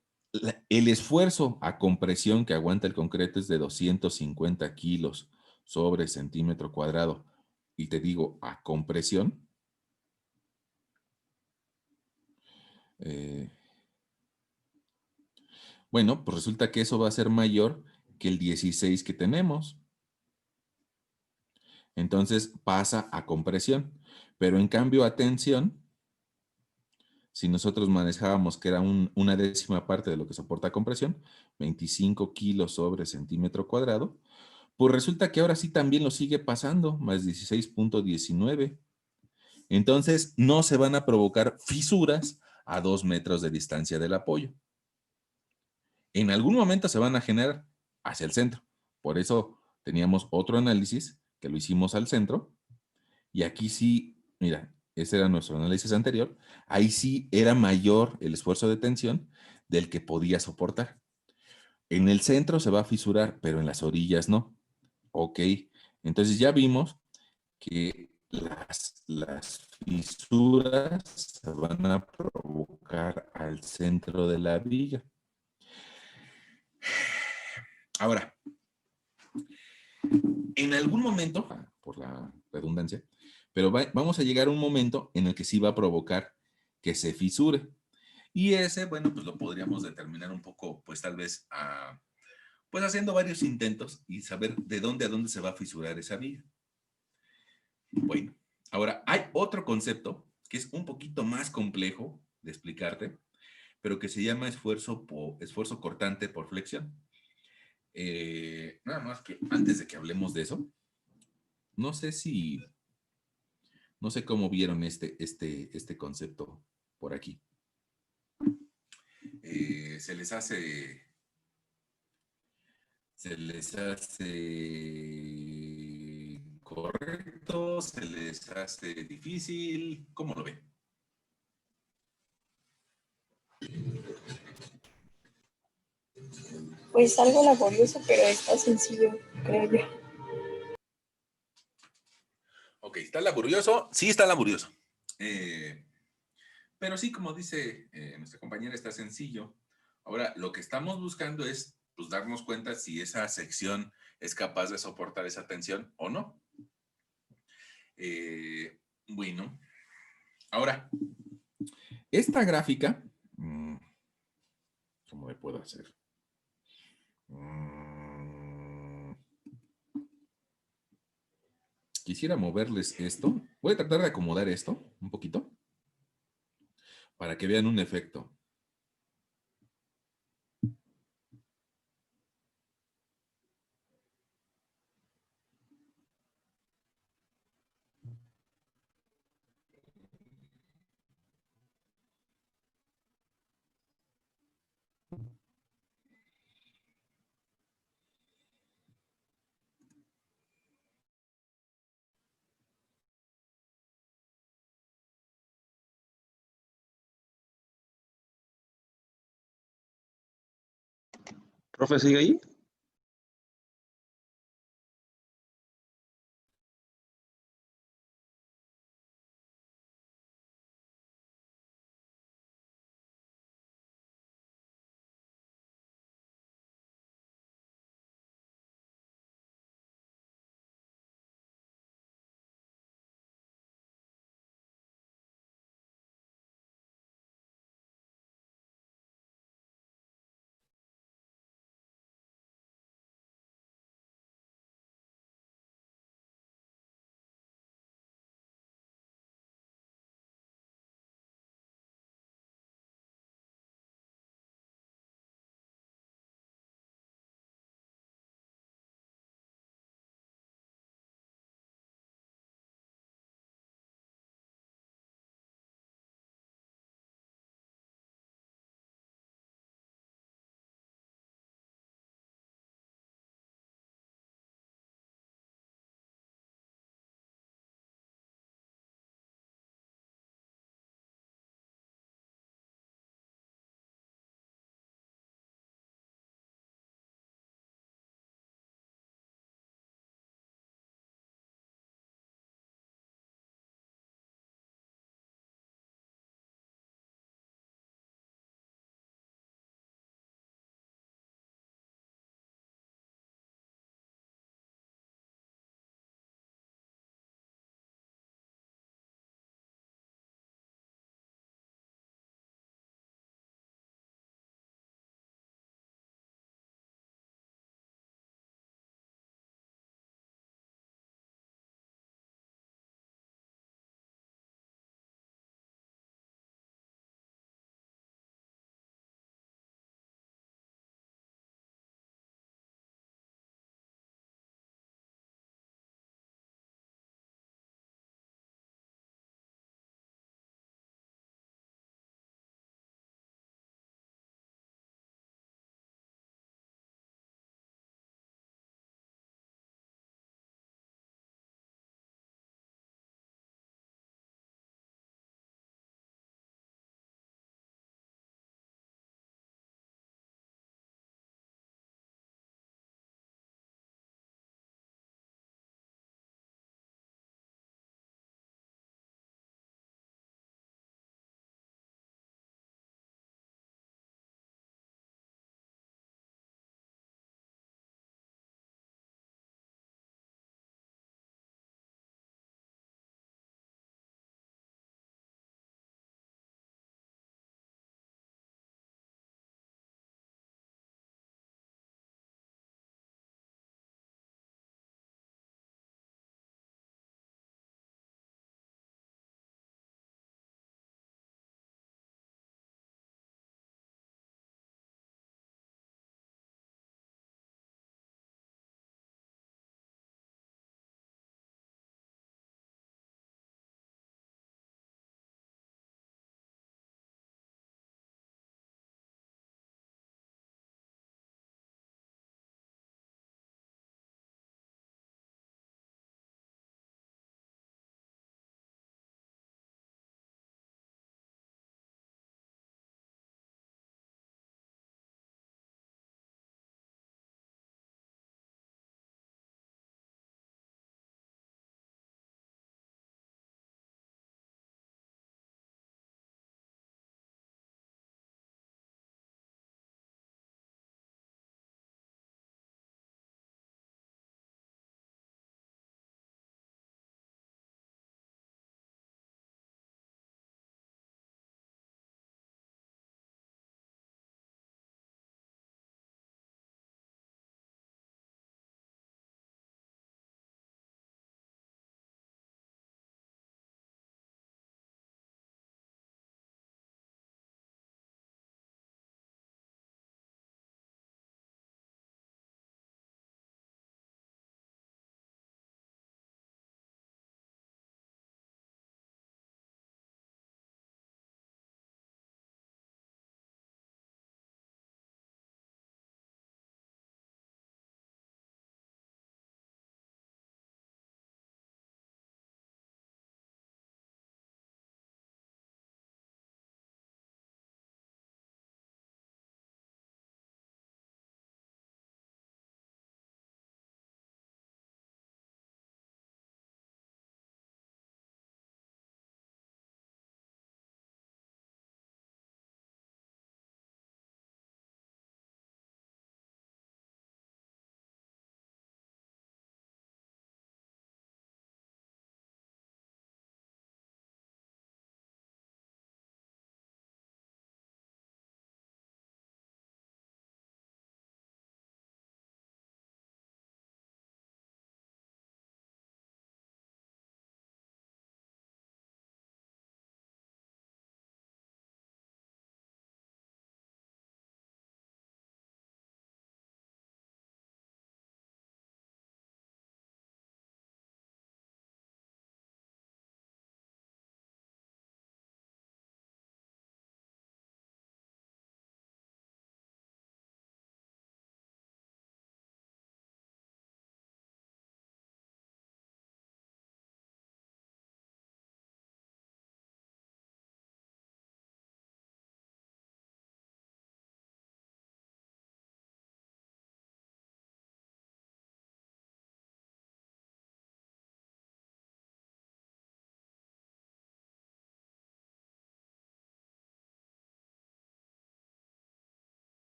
Speaker 1: el esfuerzo a compresión que aguanta el concreto es de 250 kilos sobre centímetro cuadrado, y te digo a compresión, eh, bueno, pues resulta que eso va a ser mayor que el 16 que tenemos. Entonces pasa a compresión. Pero en cambio a tensión, si nosotros manejábamos que era una décima parte de lo que soporta compresión, 25 kilos sobre centímetro cuadrado, pues resulta que ahora sí también lo sigue pasando, más 16.19. Entonces no se van a provocar fisuras a 2 metros de distancia del apoyo. En algún momento se van a generar hacia el centro. Por eso teníamos otro análisis que lo hicimos al centro. Y aquí sí, mira, ese era nuestro análisis anterior. Ahí sí era mayor el esfuerzo de tensión del que podía soportar. En el centro se va a fisurar, pero en las orillas no. Ok, entonces ya vimos que las fisuras se van a provocar al centro de la viga. Ahora, en algún momento, por la redundancia, pero vamos a llegar a un momento en el que sí va a provocar que se fisure. Y ese, bueno, pues lo podríamos determinar un poco, pues tal vez, pues haciendo varios intentos y saber de dónde a dónde se va a fisurar esa viga. Bueno, ahora hay otro concepto que es un poquito más complejo de explicarte, pero que se llama esfuerzo cortante por flexión. Nada más que antes de que hablemos de eso, no sé no sé cómo vieron este concepto por aquí. Se les hace correcto, se les hace difícil, ¿cómo lo ven?
Speaker 2: Pues algo laborioso, pero está sencillo, creo yo.
Speaker 1: Ok, ¿está laborioso? Sí, está laborioso. Pero sí, como dice nuestra compañera, está sencillo. Ahora, lo que estamos buscando es pues, darnos cuenta si esa sección es capaz de soportar esa tensión o no. Bueno, ahora, esta gráfica, ¿cómo le puedo hacer? Quisiera moverles esto. Voy a tratar de acomodar esto un poquito para que vean un efecto.
Speaker 3: ¿Profe sigue ahí?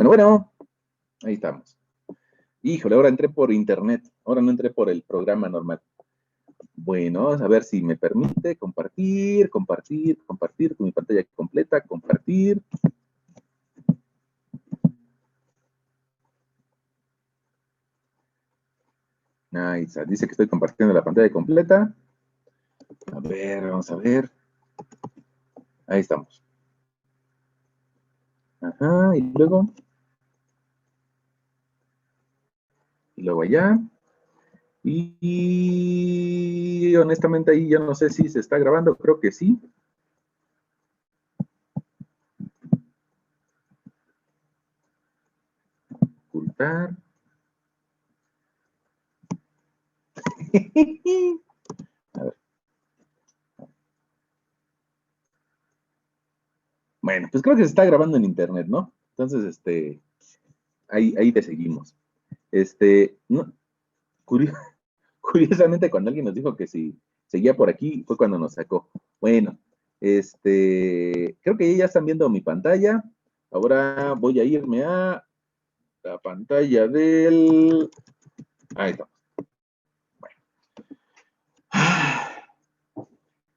Speaker 4: Bueno, ahí estamos. Híjole, ahora entré por internet, ahora no entré por el programa normal. Bueno, vamos a ver si me permite compartir con mi pantalla completa, compartir. Nice. Dice que estoy compartiendo la pantalla completa. A ver, vamos a ver. Ahí estamos. Ajá, y luego allá. Y honestamente ahí ya no sé si se está grabando, creo que sí. Ocultar. A ver. Bueno, pues creo que se está grabando en internet, ¿no? Entonces, ahí te seguimos. No, curiosamente, cuando alguien nos dijo que si seguía por aquí, fue cuando nos sacó. Bueno, creo que ya están viendo mi pantalla. Ahora voy a irme a la pantalla del... Ahí está. Bueno.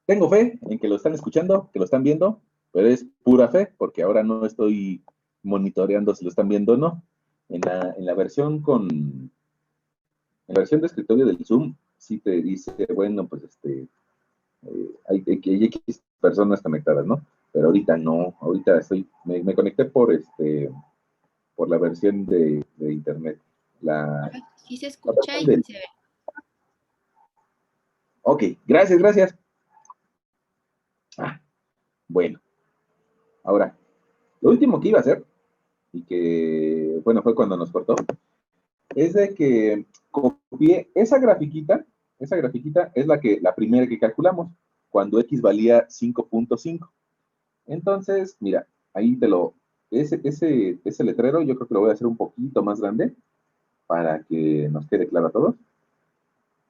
Speaker 4: Tengo fe en que lo están escuchando, que lo están viendo, pero es pura fe, porque ahora no estoy monitoreando si lo están viendo o no. En la versión en la versión de escritorio del Zoom, sí te dice, bueno, pues hay X personas conectadas, ¿no? Pero ahorita no, ahorita me conecté por la versión de internet.
Speaker 2: Sí se escucha y se ve.
Speaker 4: Ok, gracias. Bueno, ahora, lo último que iba a hacer, y que, bueno, fue cuando nos cortó, es de que copié esa grafiquita es la primera que calculamos, cuando X valía 5.5. Entonces, mira, ahí ese letrero yo creo que lo voy a hacer un poquito más grande para que nos quede claro a todos.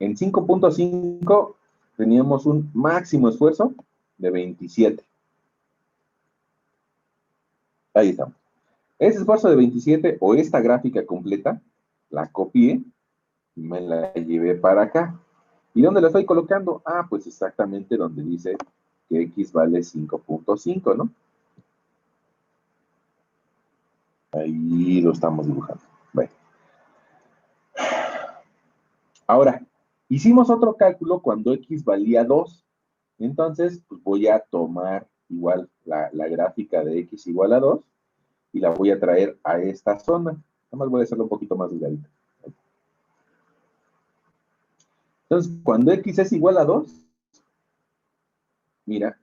Speaker 4: En 5.5 teníamos un máximo esfuerzo de 27. Ahí estamos. Ese esfuerzo de 27 o esta gráfica completa, la copié y me la llevé para acá. ¿Y dónde la estoy colocando? Ah, pues exactamente donde dice que X vale 5.5, ¿no? Ahí lo estamos dibujando. Bueno. Ahora, hicimos otro cálculo cuando X valía 2. Entonces, pues voy a tomar igual la gráfica de X igual a 2 y la voy a traer a esta zona. Nada más voy a hacerlo un poquito más delgadita. Entonces, cuando X es igual a 2, mira,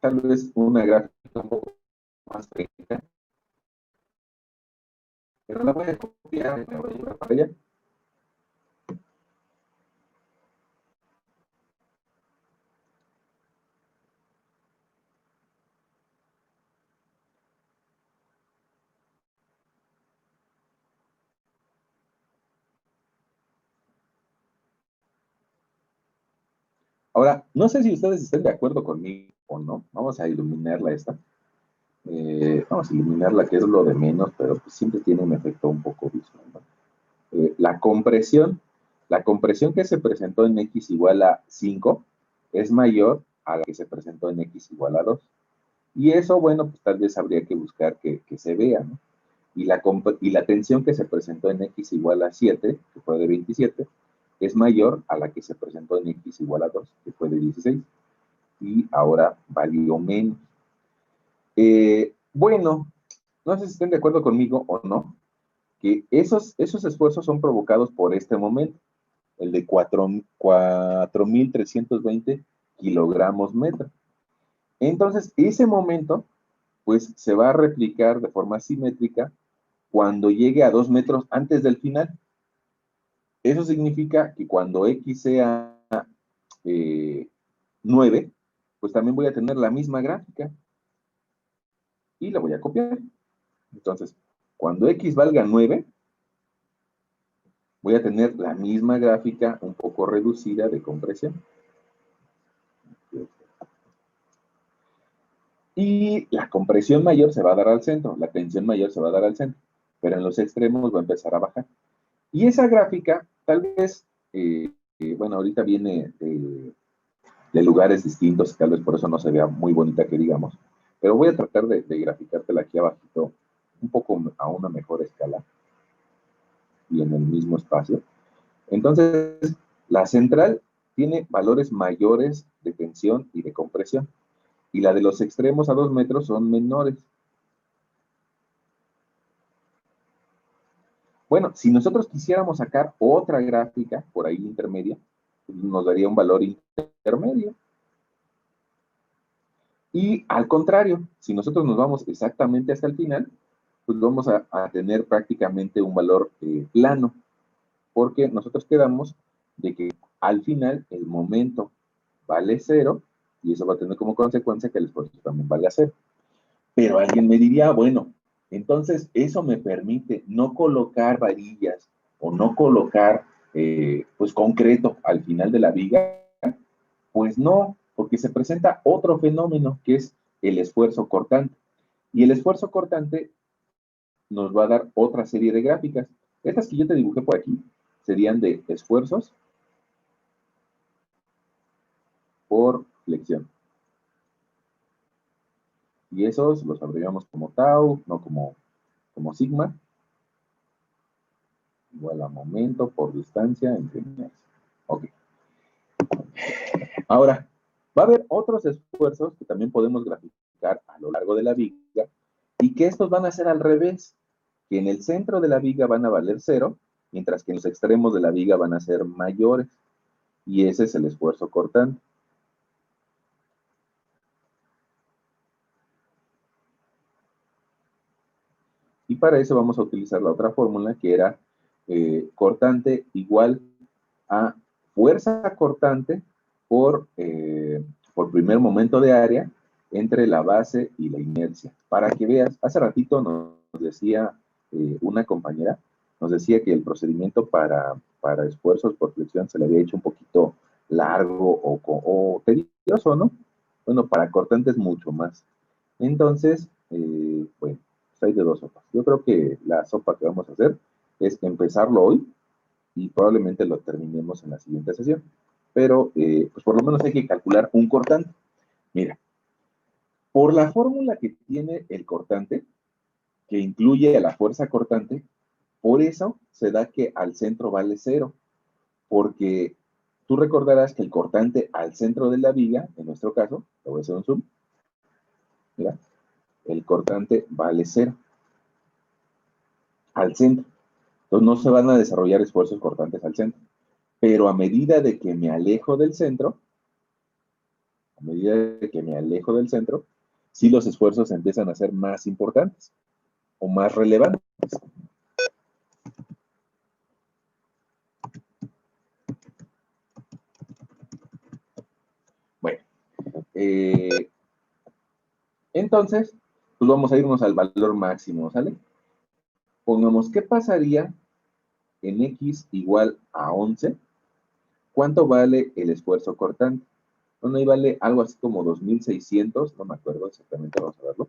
Speaker 4: tal vez una gráfica un poco más pequeña, pero la voy a copiar y la voy a llevar para allá. Ahora, no sé si ustedes estén de acuerdo conmigo o no. Vamos a iluminarla esta. Vamos a iluminarla, que es lo de menos, pero pues siempre tiene un efecto un poco visual, ¿no? La compresión que se presentó en X igual a 5 es mayor a la que se presentó en X igual a 2. Y eso, bueno, pues tal vez habría que buscar que se vea, ¿no? Y la tensión que se presentó en X igual a 7, que fue de 27, es mayor a la que se presentó en X igual a 2, que fue de 16, y ahora valió menos. Bueno, no sé si estén de acuerdo conmigo o no, que esos esfuerzos son provocados por este momento, el de 4.320 kilogramos metro. Entonces, ese momento, pues, se va a replicar de forma simétrica cuando llegue a 2 metros antes del final. Eso significa que cuando X sea 9, pues también voy a tener la misma gráfica y la voy a copiar. Entonces, cuando X valga 9, voy a tener la misma gráfica un poco reducida de compresión. Y la compresión mayor se va a dar al centro, la tensión mayor se va a dar al centro, pero en los extremos va a empezar a bajar. Y esa gráfica, tal vez, bueno, ahorita viene de lugares distintos, tal vez por eso no se vea muy bonita que digamos, pero voy a tratar de graficártela aquí abajito, un poco a una mejor escala y en el mismo espacio. Entonces, la central tiene valores mayores de tensión y de compresión, y la de los extremos a 2 metros son menores. Bueno, si nosotros quisiéramos sacar otra gráfica por ahí intermedia, pues nos daría un valor intermedio. Y al contrario, si nosotros nos vamos exactamente hasta el final, pues vamos a tener prácticamente un valor plano, porque nosotros quedamos de que al final el momento vale 0, y eso va a tener como consecuencia que el esfuerzo también vale a 0. Pero alguien me diría, bueno, entonces eso me permite no colocar varillas o no colocar pues concreto al final de la viga. Pues no, porque se presenta otro fenómeno que es el esfuerzo cortante. Y el esfuerzo cortante nos va a dar otra serie de gráficas. Estas que yo te dibujé por aquí serían de esfuerzos por flexión. Y esos los abreviamos como tau, no como sigma, igual a momento por distancia entre inercia. Ok. Ahora, va a haber otros esfuerzos que también podemos graficar a lo largo de la viga y que estos van a ser al revés, que en el centro de la viga van a valer 0, mientras que en los extremos de la viga van a ser mayores. Y ese es el esfuerzo cortante. Y para eso vamos a utilizar la otra fórmula que era cortante igual a fuerza cortante por primer momento de área entre la base y la inercia. Para que veas, hace ratito nos decía una compañera, nos decía que el procedimiento para esfuerzos por flexión se le había hecho un poquito largo o tedioso, ¿no? Bueno, para cortantes mucho más. Entonces, bueno, hay de dos sopas. Yo creo que la sopa que vamos a hacer es empezarlo hoy y probablemente lo terminemos en la siguiente sesión. Pero, pues por lo menos hay que calcular un cortante. Mira, por la fórmula que tiene el cortante, que incluye a la fuerza cortante, por eso se da que al centro vale 0, porque tú recordarás que el cortante al centro de la viga, en nuestro caso, te voy a hacer un zoom, mira, el cortante vale 0 al centro. Entonces no se van a desarrollar esfuerzos cortantes al centro. Pero a medida de que me alejo del centro, sí los esfuerzos empiezan a ser más importantes o más relevantes. Bueno, entonces, pues vamos a irnos al valor máximo, ¿sale? Pongamos, ¿qué pasaría en X igual a 11? ¿Cuánto vale el esfuerzo cortante? Bueno, ahí vale algo así como 2.600, no me acuerdo exactamente, vamos a verlo.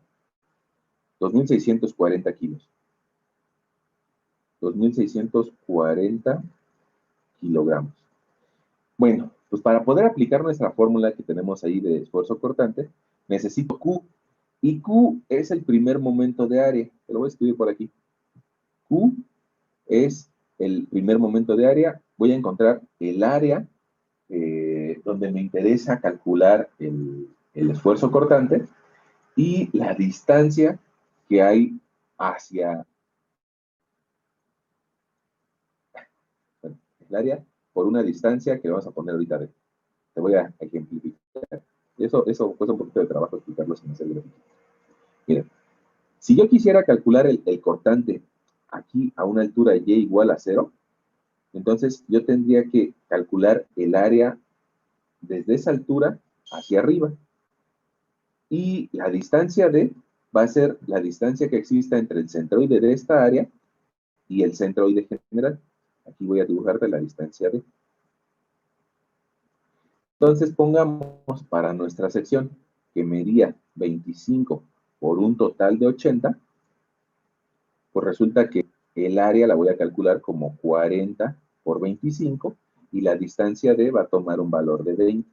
Speaker 4: 2.640 kilos. 2.640 kilogramos. Bueno, pues para poder aplicar nuestra fórmula que tenemos ahí de esfuerzo cortante, necesito Q. Y Q es el primer momento de área. Te lo voy a escribir por aquí. Q es el primer momento de área. Voy a encontrar el área donde me interesa calcular el esfuerzo cortante y la distancia que hay hacia el área por una distancia que vamos a poner ahorita. Te voy a ejemplificar. Eso cuesta un poquito de trabajo explicarlo sin hacer gráfico. Miren, si yo quisiera calcular el cortante aquí a una altura y igual a 0, entonces yo tendría que calcular el área desde esa altura hacia arriba. Y la distancia D va a ser la distancia que exista entre el centroide de esta área y el centroide general. Aquí voy a dibujarte la distancia D. Entonces pongamos para nuestra sección que medía 25 por un total de 80, pues resulta que el área la voy a calcular como 40 por 25 y la distancia D va a tomar un valor de 20.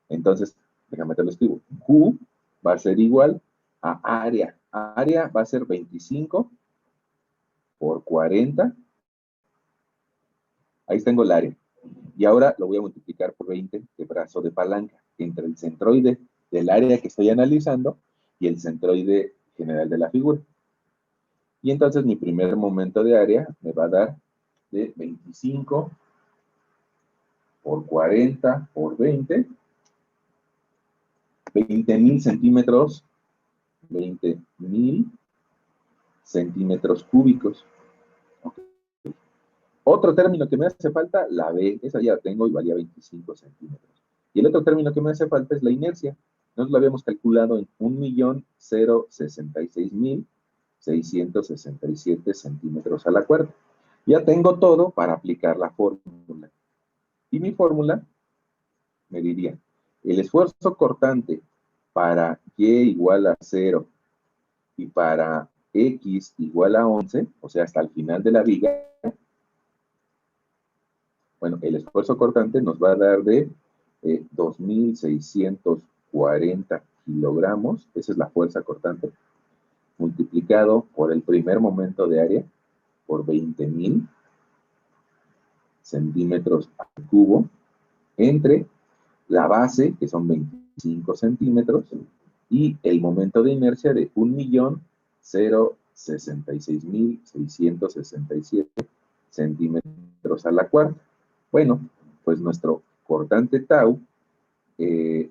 Speaker 4: Entonces, déjame te lo escribo. Q va a ser igual a área. Área va a ser 25 por 40. Ahí tengo el área. Y ahora lo voy a multiplicar por 20 de brazo de palanca entre el centroide del área que estoy analizando y el centroide general de la figura. Y entonces mi primer momento de área me va a dar de 25 por 40 por 20, 20,000 centímetros, 20,000 centímetros cúbicos. Okay. Otro término que me hace falta, la B, esa ya la tengo y valía 25 centímetros. Y el otro término que me hace falta es la inercia. Nosotros lo habíamos calculado en 1,066,667 centímetros a la cuerda. Ya tengo todo para aplicar la fórmula. Y mi fórmula me diría, el esfuerzo cortante para Y igual a 0 y para X igual a 11, o sea, hasta el final de la viga, bueno, el esfuerzo cortante nos va a dar de 2,640 kilogramos, esa es la fuerza cortante, multiplicado por el primer momento de área, por 20,000 centímetros al cubo, entre la base, que son 25 centímetros, y el momento de inercia de 1,066,667 centímetros a la cuarta. Bueno, pues nuestro cortante tau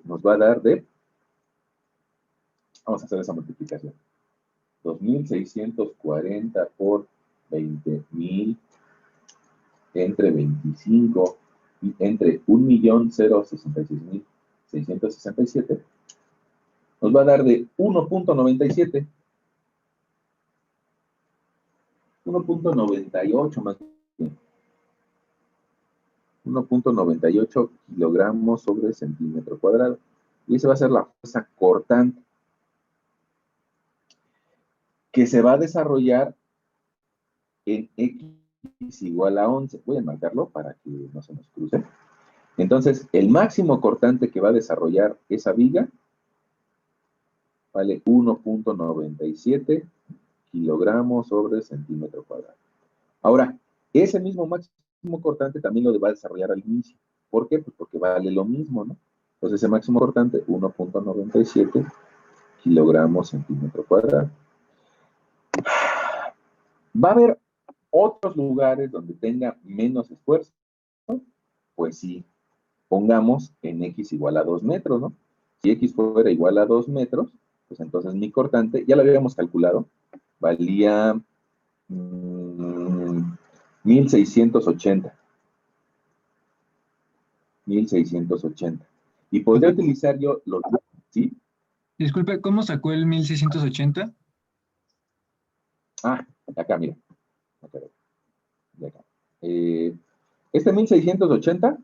Speaker 4: nos va a dar de, vamos a hacer esa multiplicación, 2,640 por 20,000 entre 25 y entre 1,066,667 nos va a dar de 1,97, 1,98 más bien, 1,98 kilogramos sobre centímetro cuadrado. Y esa va a ser la fuerza cortante que se va a desarrollar en X igual a 11. Voy a marcarlo para que no se nos cruce. Entonces, el máximo cortante que va a desarrollar esa viga vale 1,97 kilogramos sobre centímetro cuadrado. Ahora, ese mismo máximo cortante también lo va a desarrollar al inicio. ¿Por qué? Pues porque vale lo mismo, ¿no? Entonces, ese máximo cortante, 1,97 kilogramos centímetro cuadrado. ¿Va a haber otros lugares donde tenga menos esfuerzo? Pues sí, pongamos en X igual a 2 metros, ¿no? Si X fuera igual a 2 metros, pues entonces mi cortante, ya lo habíamos calculado, valía 1,680. 1,680. Y podría utilizar yo los... ¿Sí?
Speaker 5: Disculpe, ¿cómo sacó el 1680?
Speaker 4: Ah, acá, mira. Acá, de acá. Este 1,680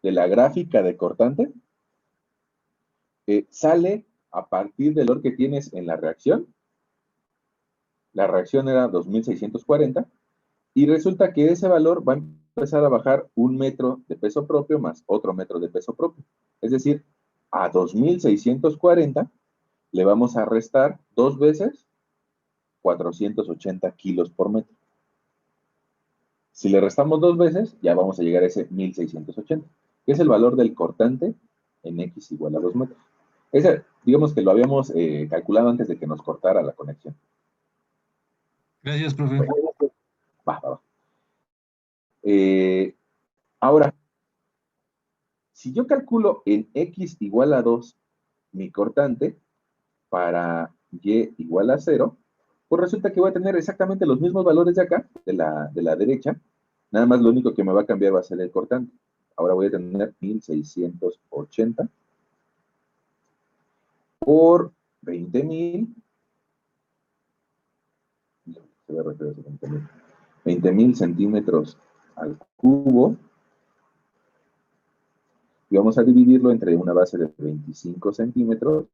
Speaker 4: de la gráfica de cortante sale a partir del valor que tienes en la reacción. La reacción era 2,640 y resulta que ese valor va a empezar a bajar 1 metro de peso propio más otro metro de peso propio. Es decir, a 2,640 le vamos a restar 2 veces 480 kilos por metro. Si le restamos 2 veces, ya vamos a llegar a ese 1,680, que es el valor del cortante en X igual a 2 metros. Ese, digamos que lo habíamos calculado antes de que nos cortara la conexión.
Speaker 5: Gracias, profe.
Speaker 4: Bueno, va. Ahora, si yo calculo en X igual a 2 mi cortante para Y igual a 0, pues resulta que voy a tener exactamente los mismos valores de acá, de la derecha, nada más lo único que me va a cambiar va a ser el cortante. Ahora voy a tener 1,680 por 20,000, 20,000 centímetros al cubo, y vamos a dividirlo entre una base de 25 centímetros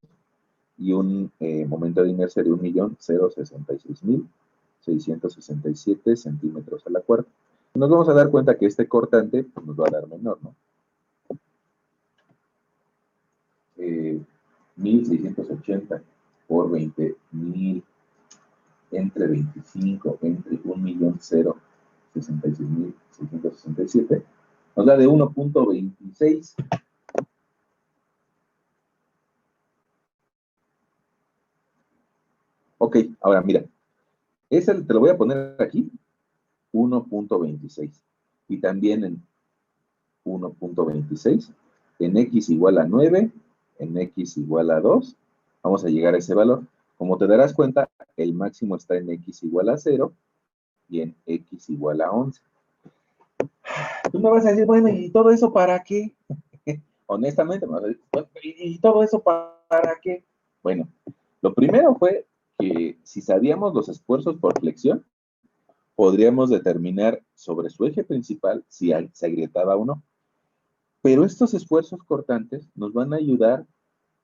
Speaker 4: y un momento de inercia de 1.066.667 centímetros a la cuarta. Nos vamos a dar cuenta que este cortante pues, nos va a dar menor, ¿no? 1.680 por 20.000 entre 25 entre 1.066.667 nos da de 1.26. Ok, ahora mira, ese te lo voy a poner aquí, 1.26. Y también en 1.26, en x igual a 9, en x igual a 2, vamos a llegar a ese valor. Como te darás cuenta, el máximo está en x igual a 0 y en x igual a 11. Tú me vas a decir, bueno, ¿y todo eso para qué? Honestamente, me vas a decir, ¿y todo eso para qué? Bueno, lo primero fue que si sabíamos los esfuerzos por flexión, podríamos determinar sobre su eje principal si se agrietaba o no. Pero estos esfuerzos cortantes nos van a ayudar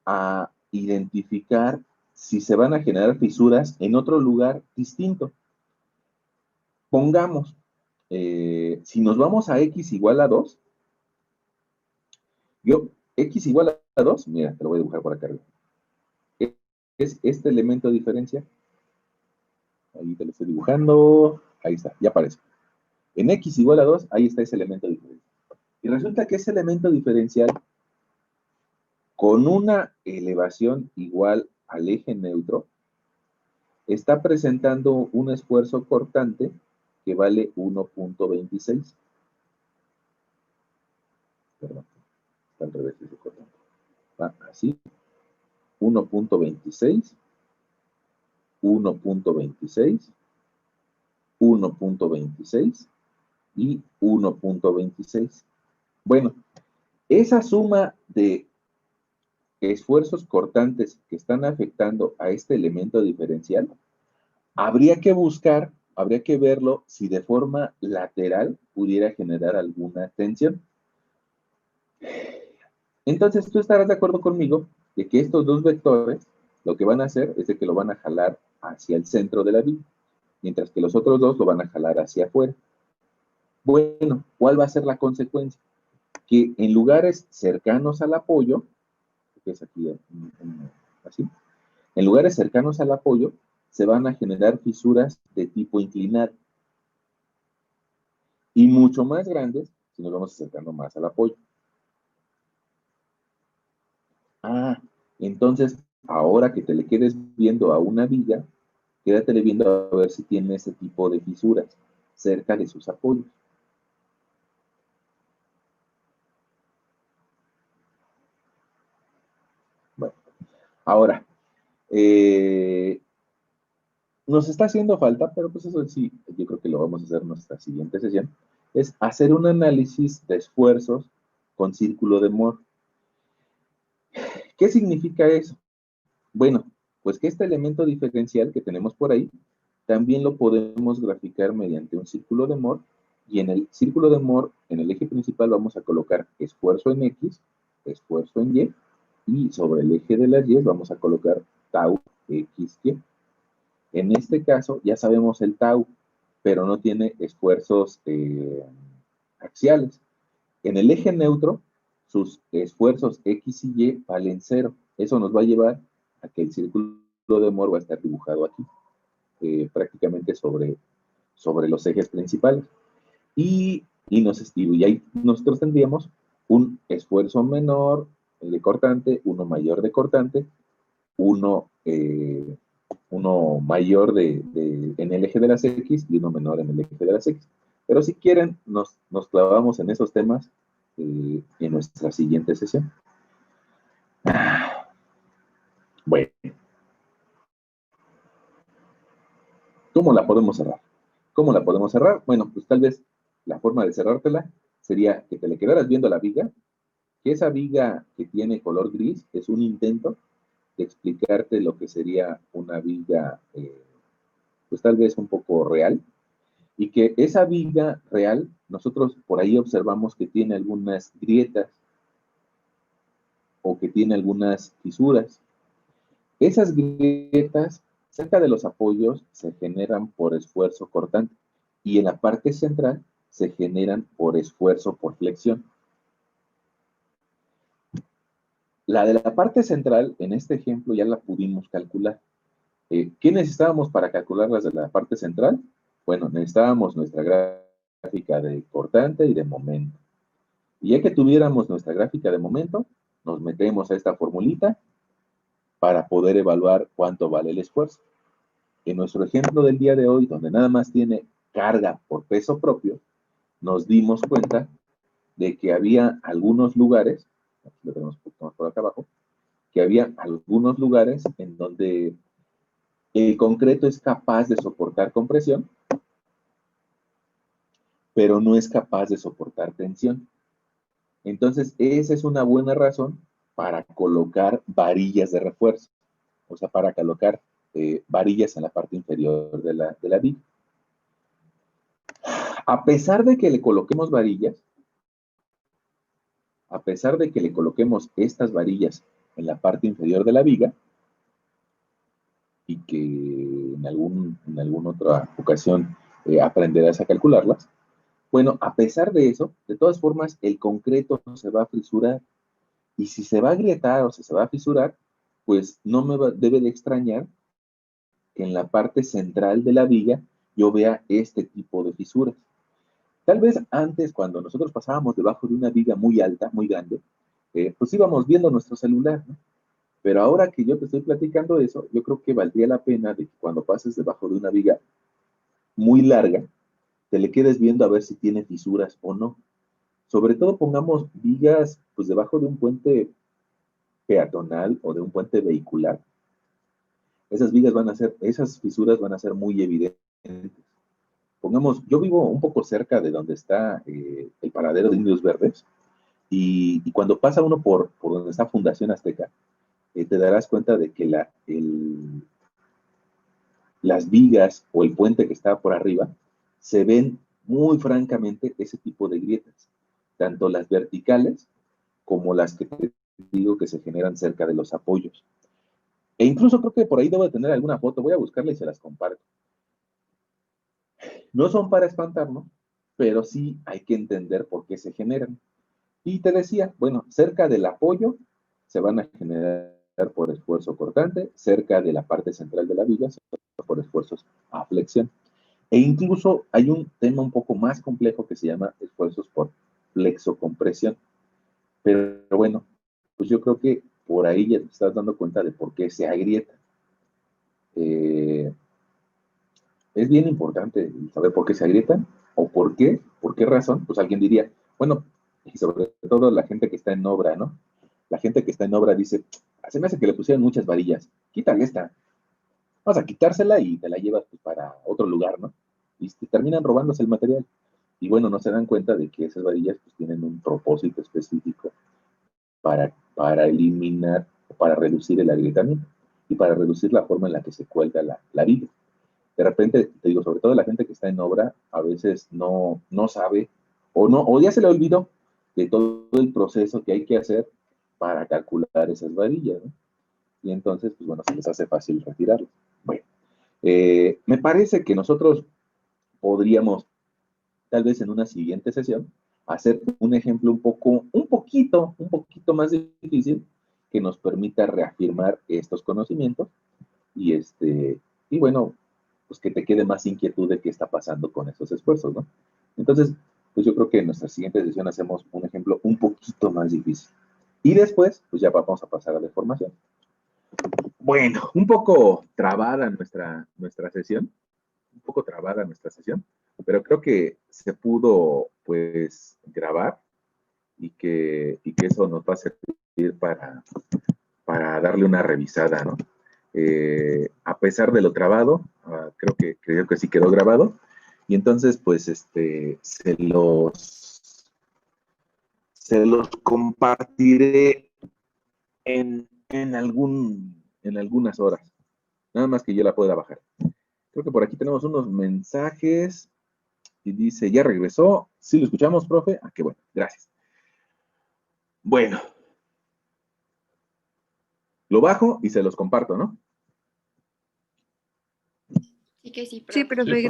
Speaker 4: a identificar si se van a generar fisuras en otro lugar distinto. Pongamos, si nos vamos a x igual a 2, x igual a 2, mira, te lo voy a dibujar por acá arriba. Es este elemento diferencial. Ahí te lo estoy dibujando. Ahí está, ya aparece. En x igual a 2, ahí está ese elemento diferencial. Y resulta que ese elemento diferencial, con una elevación igual al eje neutro, está presentando un esfuerzo cortante que vale 1.26. Perdón, está al revés ese cortante. Va así. 1.26, 1.26, 1.26 y 1.26. Bueno, esa suma de esfuerzos cortantes que están afectando a este elemento diferencial, habría que verlo si de forma lateral pudiera generar alguna tensión. Entonces, tú estarás de acuerdo conmigo de que estos dos vectores lo que van a hacer es de que lo van a jalar hacia el centro de la viga, mientras que los otros dos lo van a jalar hacia afuera. Bueno, ¿cuál va a ser la consecuencia? Que en lugares cercanos al apoyo, que es aquí así, en lugares cercanos al apoyo se van a generar fisuras de tipo inclinado y mucho más grandes si nos vamos acercando más al apoyo. Entonces, ahora que te le quedes viendo a una viga, quédatele viendo a ver si tiene ese tipo de fisuras cerca de sus apoyos. Bueno, ahora, nos está haciendo falta, pero pues eso sí, yo creo que lo vamos a hacer en nuestra siguiente sesión, es hacer un análisis de esfuerzos con círculo de Mohr. ¿Qué significa eso? Bueno, pues que este elemento diferencial que tenemos por ahí, también lo podemos graficar mediante un círculo de Mohr, y en el círculo de Mohr, en el eje principal vamos a colocar esfuerzo en X, esfuerzo en Y, y sobre el eje de las Y vamos a colocar tau XY. En este caso ya sabemos el tau, pero no tiene esfuerzos axiales. En el eje neutro, sus esfuerzos X y Y valen 0. Eso nos va a llevar a que el círculo de Mohr va a estar dibujado aquí, prácticamente sobre los ejes principales. Y ahí nosotros tendríamos un esfuerzo menor de cortante, uno mayor de cortante, uno mayor en el eje de las X y uno menor en el eje de las X. Pero si quieren, nos clavamos en esos temas en nuestra siguiente sesión. Bueno, ¿cómo la podemos cerrar? ¿Cómo la podemos cerrar? Bueno, pues tal vez la forma de cerrártela sería que te le quedaras viendo a la viga, que esa viga que tiene color gris es un intento de explicarte lo que sería una viga, pues tal vez un poco real, y que esa viga real, nosotros por ahí observamos que tiene algunas grietas o que tiene algunas fisuras. Esas grietas cerca de los apoyos se generan por esfuerzo cortante y en la parte central se generan por esfuerzo por flexión. La de la parte central, en este ejemplo, ya la pudimos calcular. ¿Qué necesitábamos para calcular las de la parte central? Bueno, necesitábamos nuestra gráfica de cortante y de momento. Y ya que tuviéramos nuestra gráfica de momento, nos metemos a esta formulita para poder evaluar cuánto vale el esfuerzo. En nuestro ejemplo del día de hoy, donde nada más tiene carga por peso propio, nos dimos cuenta de que había algunos lugares, lo tenemos un poco más por acá abajo, que había algunos lugares en donde el concreto es capaz de soportar compresión, pero no es capaz de soportar tensión. Entonces, esa es una buena razón para colocar varillas de refuerzo, o sea, para colocar varillas en la parte inferior de la viga. A pesar de que le coloquemos varillas, a pesar de que le coloquemos estas varillas en la parte inferior de la viga, y que en alguna otra ocasión aprenderás a calcularlas, bueno, a pesar de eso, de todas formas, el concreto se va a fisurar. Y si se va a agrietar o si se va a fisurar, pues no debe de extrañar que en la parte central de la viga yo vea este tipo de fisuras. Tal vez antes, cuando nosotros pasábamos debajo de una viga muy alta, muy grande, pues íbamos viendo nuestro celular, ¿no? Pero ahora que yo te estoy platicando eso, yo creo que valdría la pena de que cuando pases debajo de una viga muy larga, te le quedes viendo a ver si tiene fisuras o no. Sobre todo pongamos vigas pues debajo de un puente peatonal o de un puente vehicular. Esas fisuras van a ser muy evidentes. Pongamos, yo vivo un poco cerca de donde está el paradero de Indios Verdes, y cuando pasa uno por donde está Fundación Azteca, te darás cuenta de que las vigas o el puente que está por arriba se ven muy francamente ese tipo de grietas, tanto las verticales como las que te digo que se generan cerca de los apoyos. E incluso creo que por ahí debo de tener alguna foto, voy a buscarla y se las comparto. No son para espantarnos, pero sí hay que entender por qué se generan. Y te decía, bueno, cerca del apoyo se van a generar por esfuerzo cortante, cerca de la parte central de la viga por esfuerzos a flexión. E incluso hay un tema un poco más complejo que se llama esfuerzos por flexocompresión. Pero bueno, pues yo creo que por ahí ya te estás dando cuenta de por qué se agrieta. Es bien importante saber por qué se agrietan o por qué razón. Pues alguien diría, bueno, y sobre todo la gente que está en obra, ¿no? La gente que está en obra dice, se me hace que le pusieron muchas varillas, quítale esta. Vamos a quitársela y te la llevas pues, para otro lugar, ¿no? Y terminan robándose el material. Y bueno, no se dan cuenta de que esas varillas pues, tienen un propósito específico para eliminar, para reducir el agrietamiento y para reducir la forma en la que se cuelga la viga. De repente, te digo, sobre todo la gente que está en obra, a veces no sabe o ya se le olvidó de todo el proceso que hay que hacer para calcular esas varillas, ¿no? Y entonces, pues bueno, se les hace fácil retirarlas. Bueno, me parece que nosotros podríamos, tal vez en una siguiente sesión, hacer un ejemplo un poquito más difícil que nos permita reafirmar estos conocimientos y bueno, pues que te quede más inquietud de qué está pasando con esos esfuerzos, ¿no? Entonces, pues yo creo que en nuestra siguiente sesión hacemos un ejemplo un poquito más difícil. Y después, pues ya vamos a pasar a la formación. Bueno, un poco trabada nuestra sesión, pero creo que se pudo, pues, grabar y que eso nos va a servir para darle una revisada, ¿no? A pesar de lo trabado, creo que sí quedó grabado. Y entonces, pues, se los compartiré en algunas horas. Nada más que yo la pueda bajar. Creo que por aquí tenemos unos mensajes y dice, ya regresó. ¿Sí lo escuchamos, profe? Ah, qué bueno, gracias. Bueno. Lo bajo y se los comparto, ¿no?
Speaker 2: Sí que sí,
Speaker 6: Sí,
Speaker 2: profe.
Speaker 6: profe,